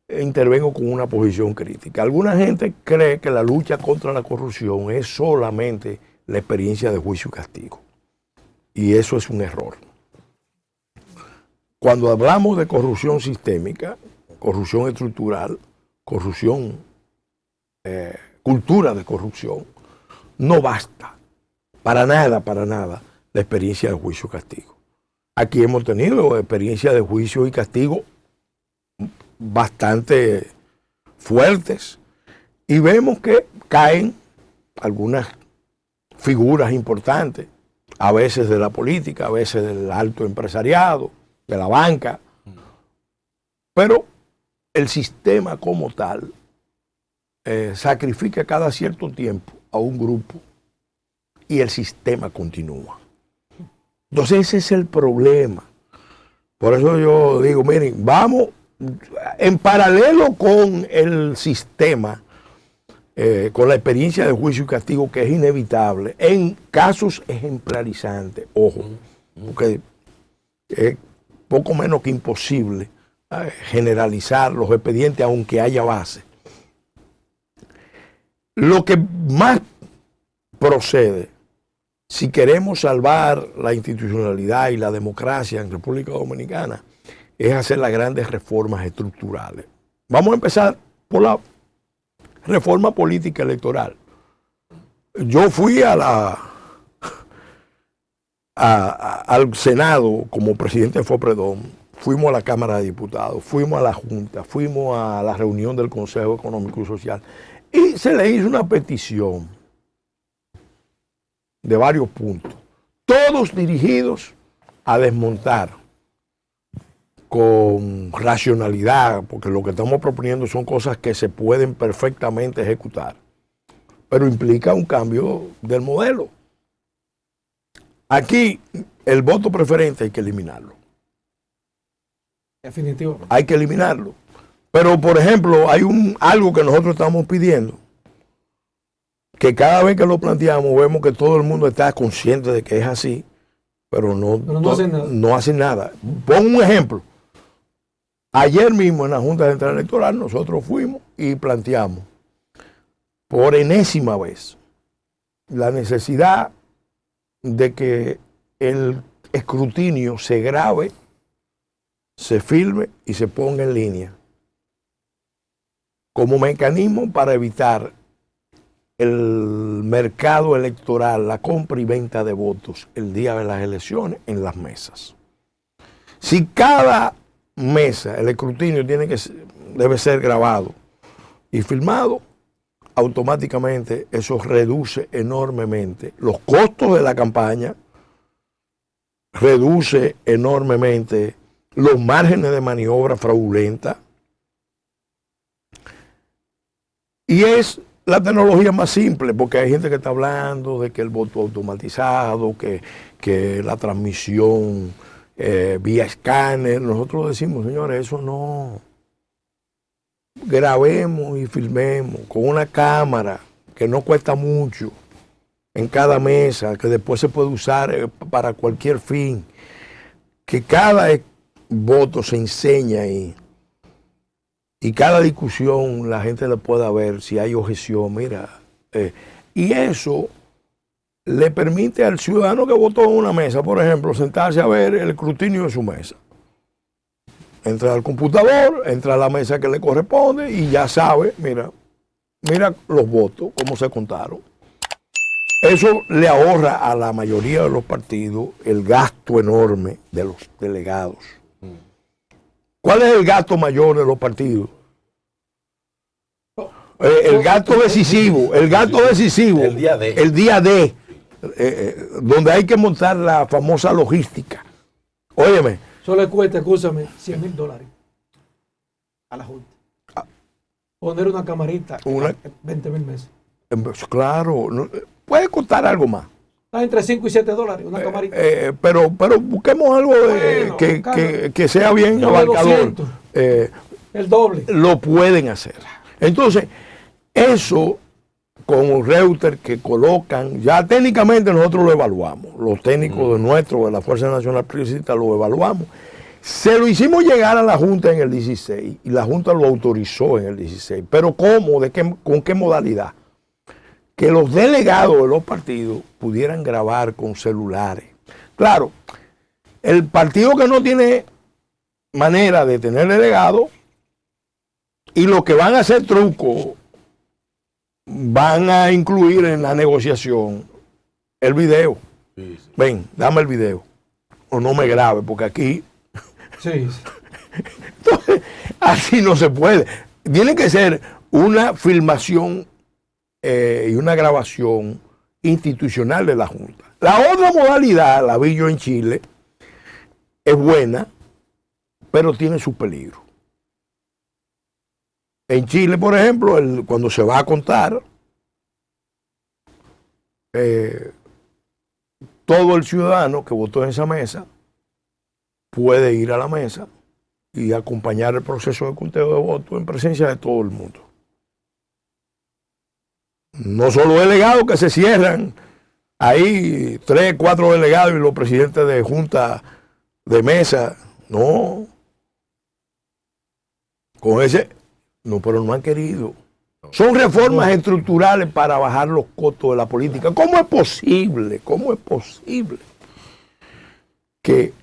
intervengo con una posición crítica. Alguna gente cree que la lucha contra la corrupción es solamente la experiencia de juicio y castigo. Y eso es un error. Cuando hablamos de corrupción sistémica, corrupción estructural, corrupción, cultura de corrupción, no basta para nada la experiencia de juicio y castigo. Aquí hemos tenido experiencias de juicio y castigo bastante fuertes y vemos que caen algunas figuras importantes, a veces de la política, a veces del alto empresariado, de la banca, pero el sistema como tal sacrifica cada cierto tiempo a un grupo y el sistema continúa. Entonces ese es el problema. Por eso yo digo, miren, vamos en paralelo con el sistema, con la experiencia de juicio y castigo que es inevitable, en casos ejemplarizantes, ojo, porque es poco menos que imposible generalizar los expedientes aunque haya base. Lo que más procede, si queremos salvar la institucionalidad y la democracia en República Dominicana, es hacer las grandes reformas estructurales. Vamos a empezar por la reforma política electoral. Yo fui al Senado como presidente de FOPREDOM fuimos a la Cámara de Diputados, fuimos a la Junta, fuimos a la reunión del Consejo Económico y Social y se le hizo una petición de varios puntos, todos dirigidos a desmontar con racionalidad, porque lo que estamos proponiendo son cosas que se pueden perfectamente ejecutar, pero implica un cambio del modelo. Aquí el voto preferente hay que eliminarlo. Definitivamente. Hay que eliminarlo. Pero, por ejemplo, hay algo que nosotros estamos pidiendo, que cada vez que lo planteamos vemos que todo el mundo está consciente de que es así, pero no hacen nada. No hacen nada. Pongo un ejemplo. Ayer mismo en la Junta Central Electoral nosotros fuimos y planteamos por enésima vez la necesidad de que el escrutinio se grabe, se filme y se ponga en línea como mecanismo para evitar el mercado electoral, la compra y venta de votos el día de las elecciones en las mesas. Si cada mesa, el escrutinio debe ser grabado y filmado, automáticamente eso reduce enormemente los costos de la campaña, reduce enormemente los márgenes de maniobra fraudulenta y es la tecnología más simple, porque hay gente que está hablando de que el voto automatizado, que la transmisión vía escáner. Nosotros decimos, señores, eso no. Grabemos y filmemos con una cámara que no cuesta mucho en cada mesa, que después se puede usar para cualquier fin. Que cada voto se enseña ahí. Y cada discusión la gente le pueda ver si hay objeción, mira. Y eso le permite al ciudadano que votó en una mesa, por ejemplo, sentarse a ver el escrutinio de su mesa. Entra al computador, entra a la mesa que le corresponde y ya sabe, mira los votos, cómo se contaron. Eso le ahorra a la mayoría de los partidos el gasto enorme de los delegados. ¿Cuál es el gasto mayor de los partidos? El gasto decisivo, el día D, donde hay que montar la famosa logística. Óyeme. Eso le cuesta, escúchame, $100,000 a la Junta. Poner una camarita, 20,000 meses. Claro, puede costar algo más. Está entre $5 y $7 una camarita. Pero busquemos algo que sea bien abarcador. El doble. Lo pueden hacer. Entonces, eso con Reuters que colocan, ya técnicamente nosotros lo evaluamos. Los técnicos de la Fuerza Nacional Progresista lo evaluamos. Se lo hicimos llegar a la Junta en el 16 y la Junta lo autorizó en el 16. Pero ¿cómo? ¿Con qué modalidad? Que los delegados de los partidos pudieran grabar con celulares. Claro, el partido que no tiene manera de tener delegado y los que van a hacer truco van a incluir en la negociación el video. Sí. Ven, dame el video. O no me grabe, porque aquí... Sí. Entonces, así no se puede. Tiene que ser una filmación y una grabación institucional de la Junta. La otra modalidad, la vi yo en Chile, es buena, pero tiene sus peligros. En Chile, por ejemplo, cuando se va a contar, todo el ciudadano que votó en esa mesa puede ir a la mesa y acompañar el proceso de conteo de votos en presencia de todo el mundo. No solo delegados que se cierran, ahí 3, 4 delegados y los presidentes de junta de mesa, no. Con ese, no, pero no han querido. Son reformas estructurales para bajar los costos de la política. ¿Cómo es posible? ¿Cómo es posible que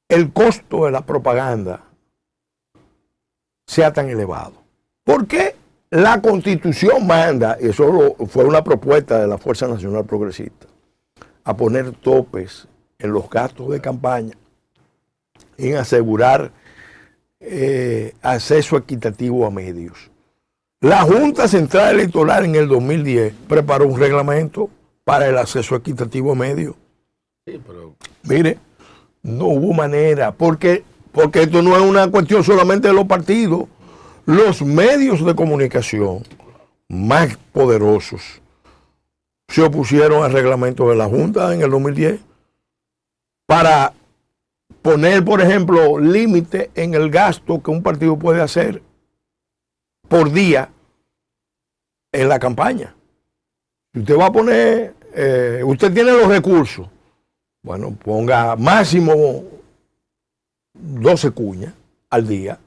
el costo de la propaganda sea tan elevado? ¿Por qué? La Constitución manda, y eso fue una propuesta de la Fuerza Nacional Progresista, a poner topes en los gastos de campaña. en asegurar acceso equitativo a medios. La Junta Central Electoral en el 2010 preparó un reglamento para el acceso equitativo a medios. Sí, pero... Mire, no hubo manera, porque esto no es una cuestión solamente de los partidos. Los medios de comunicación más poderosos se opusieron al reglamento de la Junta en el 2010 para poner, por ejemplo, límite en el gasto que un partido puede hacer por día en la campaña. Si usted va a poner, usted tiene los recursos, bueno, ponga máximo 12 cuñas al día,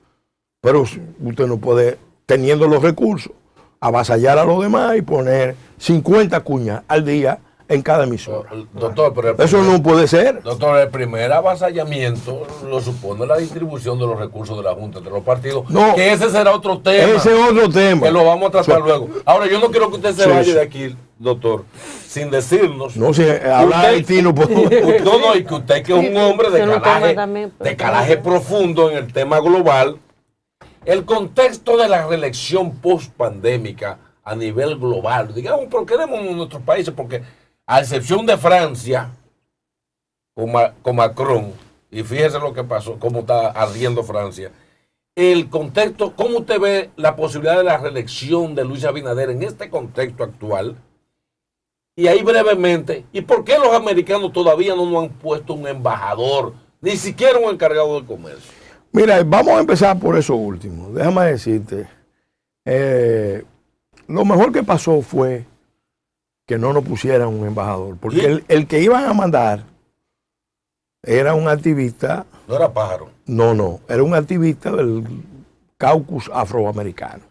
pero usted no puede, teniendo los recursos, avasallar a los demás y poner 50 cuñas al día en cada emisora. Doctor, pero eso no puede ser. Doctor, el primer avasallamiento lo supone la distribución de los recursos de la Junta entre los partidos. No, que ese será otro tema. Ese es otro tema. Que lo vamos a tratar luego. Ahora, yo no quiero que usted se Sí, vaya sí. de aquí, doctor, sin decirnos. No, si habla haitino. No, y que usted que es un hombre de calaje profundo en el tema global, el contexto de la reelección post-pandémica a nivel global, digamos, pero queremos en nuestros países, porque a excepción de Francia, con Macron, y fíjese lo que pasó, cómo está ardiendo Francia, el contexto, ¿cómo usted ve la posibilidad de la reelección de Luis Abinader en este contexto actual? Y ahí brevemente, ¿y por qué los americanos todavía no nos han puesto un embajador, ni siquiera un encargado del comercio? Mira, vamos a empezar por eso último. Déjame decirte, lo mejor que pasó fue que no nos pusieran un embajador, porque el que iban a mandar era un activista. No era pájaro. No, era un activista del caucus afroamericano,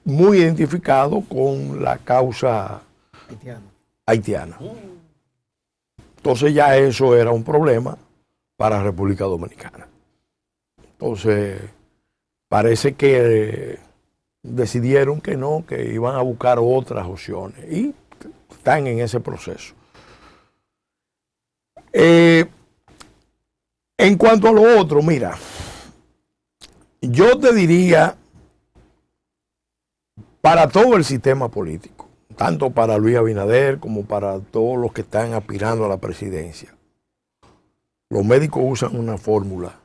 muy identificado con la causa haitiana. Entonces ya eso era un problema para República Dominicana. Entonces parece que decidieron que no, que iban a buscar otras opciones y están en ese proceso. En cuanto a lo otro, mira, yo te diría, para todo el sistema político, tanto para Luis Abinader como para todos los que están aspirando a la presidencia, los médicos usan una fórmula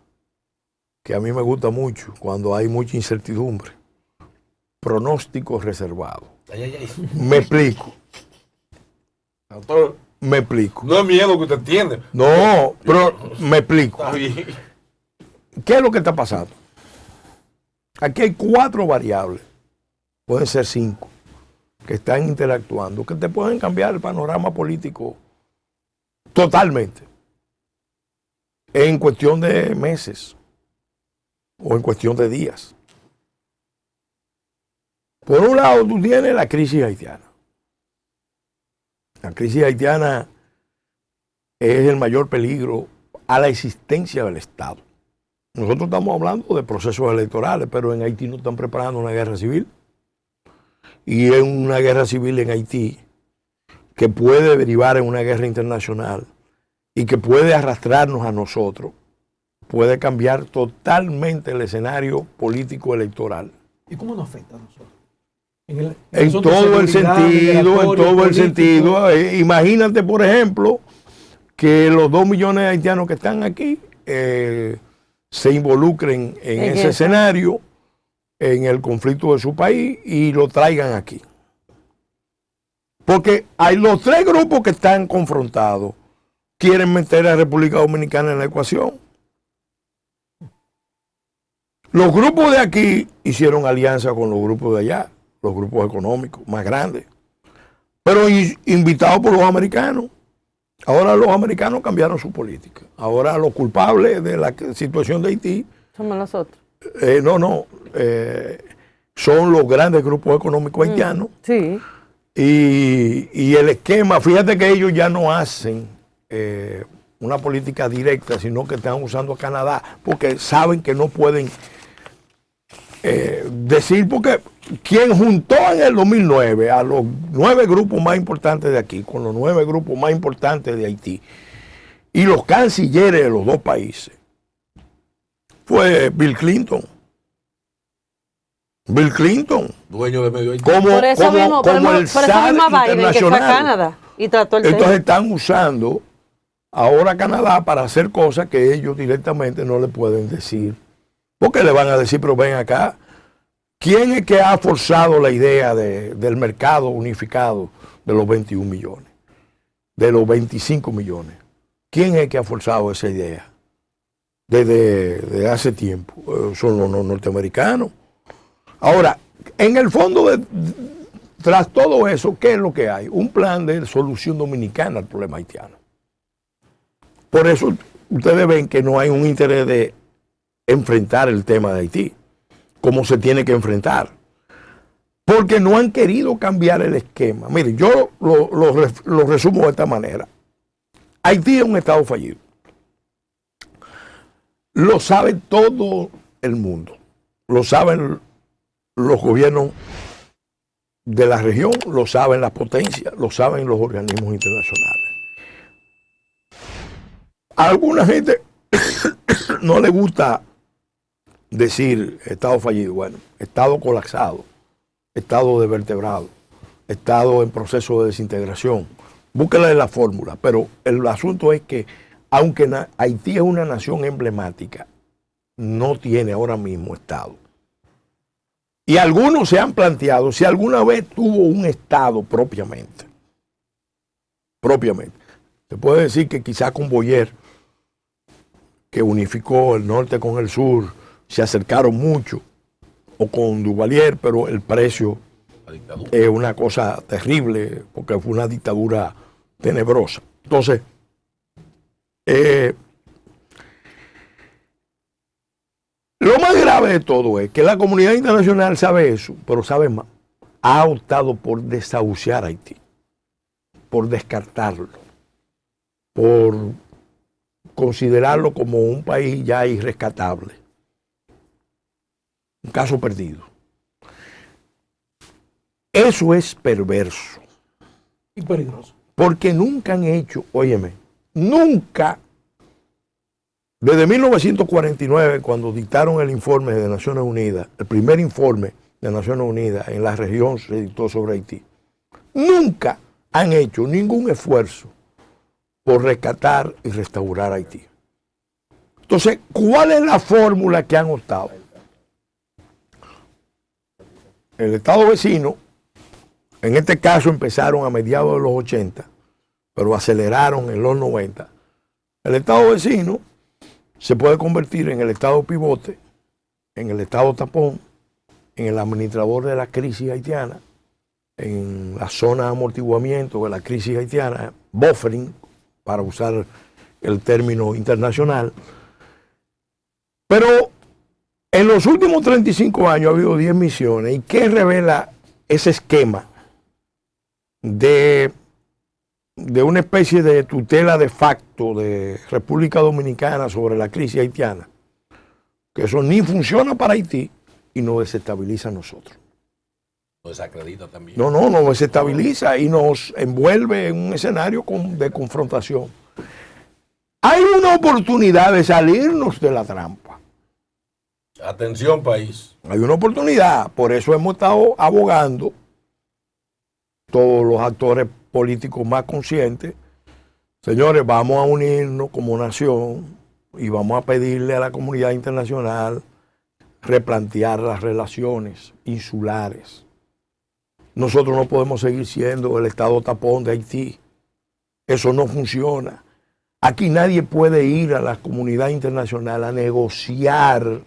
que a mí me gusta mucho cuando hay mucha incertidumbre: pronóstico reservado. Me explico. Doctor, me explico. No es miedo que usted tiene. No, pero me explico. ¿Qué es lo que está pasando? Aquí hay 4 variables, pueden ser 5, que están interactuando, que te pueden cambiar el panorama político totalmente en cuestión de meses o en cuestión de días. Por un lado, tú tienes la crisis haitiana. La crisis haitiana es el mayor peligro a la existencia del Estado. Nosotros estamos hablando de procesos electorales, pero en Haití no están preparando una guerra civil. Y es una guerra civil en Haití que puede derivar en una guerra internacional y que puede arrastrarnos a nosotros, puede cambiar totalmente el escenario político electoral. ¿Y cómo nos afecta a nosotros? En todo el sentido. Imagínate, por ejemplo, que los 2 millones de haitianos que están aquí se involucren en ese escenario, en el conflicto de su país, y lo traigan aquí. Porque hay los 3 grupos que están confrontados, quieren meter a la República Dominicana en la ecuación. Los grupos de aquí hicieron alianza con los grupos de allá, los grupos económicos más grandes, pero invitados por los americanos. Ahora los americanos cambiaron su política. Ahora los culpables de la situación de Haití somos nosotros. Son los grandes grupos económicos haitianos. Sí. Y el esquema, fíjate que ellos ya no hacen una política directa, sino que están usando a Canadá, porque saben que no pueden decir, porque quien juntó en el 2009 a los 9 grupos más importantes de aquí, con los 9 grupos más importantes de Haití, y los cancilleres de los 2 países, fue Bill Clinton. Bill Clinton. Dueño de medio Haití. Por eso mismo Biden, que fue a Canadá y trató el tema. Entonces están usando ahora a Canadá para hacer cosas que ellos directamente no le pueden decir. Porque le van a decir, pero ven acá, ¿quién es que ha forzado la idea del mercado unificado de los 21 millones? De los 25 millones. ¿Quién es que ha forzado esa idea? Desde hace tiempo. Son los norteamericanos. Ahora, en el fondo, tras todo eso, ¿qué es lo que hay? Un plan de solución dominicana al problema haitiano. Por eso ustedes ven que no hay un interés de enfrentar el tema de Haití, como se tiene que enfrentar. Porque no han querido cambiar el esquema. Miren, yo lo resumo de esta manera. Haití es un estado fallido. Lo sabe todo el mundo. Lo saben los gobiernos de la región, lo saben las potencias, lo saben los organismos internacionales. A alguna gente no le gusta decir estado fallido. Bueno, estado colapsado, estado de vertebrado, estado en proceso de desintegración. Búsquenle la fórmula, pero el asunto es que aunque Haití es una nación emblemática, no tiene ahora mismo estado. Y algunos se han planteado si alguna vez tuvo un estado propiamente. Se puede decir que quizá con Boyer, que unificó el norte con el sur, se acercaron mucho, o con Duvalier, pero el precio es una cosa terrible, porque fue una dictadura tenebrosa. Entonces, lo más grave de todo es que la comunidad internacional sabe eso, pero sabe más. Ha optado por desahuciar a Haití, por descartarlo, por considerarlo como un país ya irrescatable. Un caso perdido. Eso es perverso. Y peligroso. Porque nunca han hecho, óyeme, nunca, desde 1949, cuando dictaron el informe de Naciones Unidas, el primer informe de Naciones Unidas en la región se dictó sobre Haití, nunca han hecho ningún esfuerzo por rescatar y restaurar Haití. Entonces, ¿cuál es la fórmula que han optado? El Estado vecino, en este caso empezaron a mediados de los 80, pero aceleraron en los 90. El Estado vecino se puede convertir en el Estado pivote, en el Estado tapón, en el administrador de la crisis haitiana, en la zona de amortiguamiento de la crisis haitiana, buffering, para usar el término internacional. Pero en los últimos 35 años ha habido 10 misiones. ¿Y qué revela ese esquema de una especie de tutela de facto de República Dominicana sobre la crisis haitiana? Que eso ni funciona para Haití y nos desestabiliza a nosotros. Nos desacredita también. No, nos desestabiliza y nos envuelve en un escenario de confrontación. Hay una oportunidad de salirnos de la trampa. Atención, país. Hay una oportunidad. Por eso hemos estado abogando, todos los actores políticos más conscientes. Señores, vamos a unirnos como nación y vamos a pedirle a la comunidad internacional replantear las relaciones insulares. Nosotros no podemos seguir siendo el Estado tapón de Haití. Eso no funciona. Aquí nadie puede ir a la comunidad internacional a negociar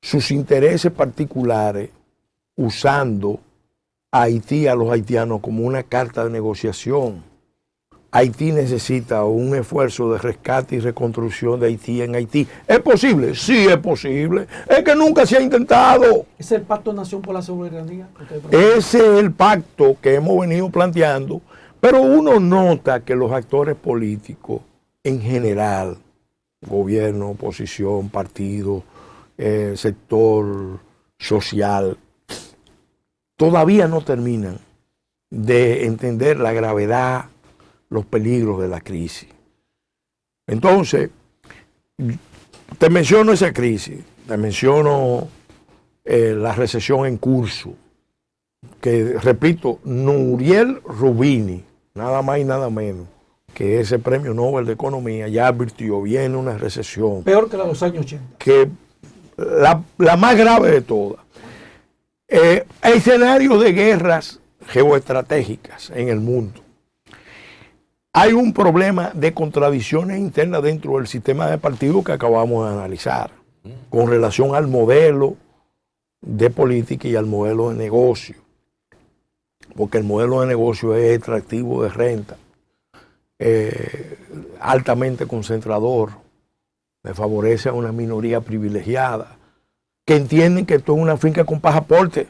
sus intereses particulares usando a Haití, a los haitianos, como una carta de negociación. Haití necesita un esfuerzo de rescate y reconstrucción de Haití en Haití. ¿Es posible? Sí, es posible. Es que nunca se ha intentado. ¿Es el Pacto Nación por la Soberanía? Ese es el pacto que hemos venido planteando, pero uno nota que los actores políticos en general, gobierno, oposición, partido, sector social, todavía no terminan de entender la gravedad, los peligros de la crisis. Entonces, te menciono esa crisis, te menciono la recesión en curso, que repito, Nouriel Roubini, nada más y nada menos, que ese premio Nobel de Economía ya advirtió, viene una recesión. Peor que la de los años 80. Que la más grave de todas. Escenarios de guerras geoestratégicas en el mundo. Hay un problema de contradicciones internas dentro del sistema de partidos que acabamos de analizar, con relación al modelo de política y al modelo de negocio. Porque el modelo de negocio es extractivo de renta, altamente concentrador, le favorece a una minoría privilegiada, que entienden que esto es una finca con pasaporte,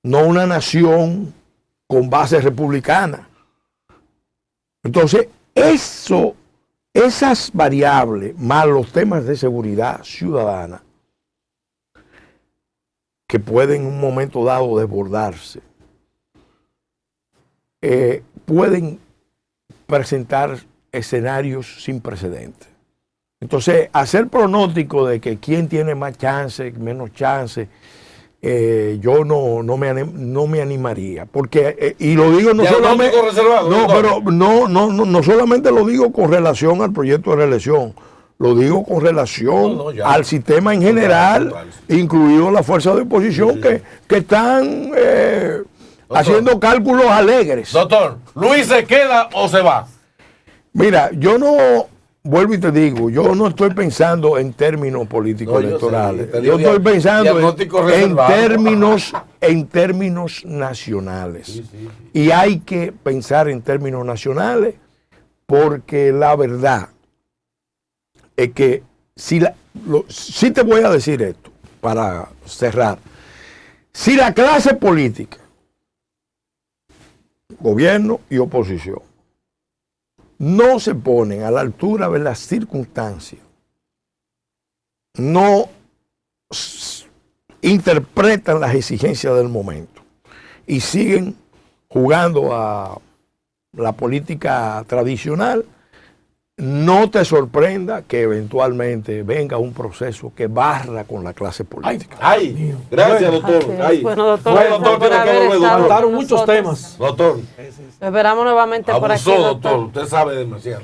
no una nación con base republicana. Entonces, esas variables, más los temas de seguridad ciudadana, que pueden en un momento dado desbordarse, pueden presentar escenarios sin precedentes. Entonces, hacer pronóstico de que quién tiene más chance, menos chance, yo no me animaría, porque y lo digo no solamente no solamente lo digo con relación al proyecto de reelección, lo digo con relación al sistema en general, incluido las fuerzas de oposición que están haciendo cálculos alegres. Doctor, ¿Luis se queda o se va? Mira, yo no, vuelvo y te digo, yo no estoy pensando en términos políticos electorales. Yo estoy pensando en términos nacionales. Y hay que pensar en términos nacionales porque la verdad es que sí te voy a decir esto para cerrar. Si la clase política, gobierno y oposición, no se ponen a la altura de las circunstancias, no interpretan las exigencias del momento y siguen jugando a la política tradicional, no te sorprenda que eventualmente venga un proceso que barra con la clase política. Ay, gracias, doctor. Ay. Bueno, doctor, faltaron muchos temas. Doctor. Lo esperamos nuevamente por aquí. Doctor. Usted sabe demasiado.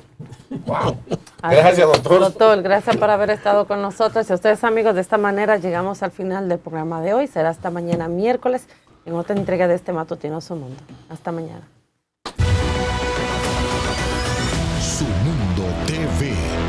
Wow. Gracias, doctor. Doctor, gracias por haber estado con nosotros. Y a ustedes, amigos, de esta manera llegamos al final del programa de hoy. Será hasta mañana miércoles en otra entrega de este Matutinoso Mundo. Hasta mañana. Su Mundo TV.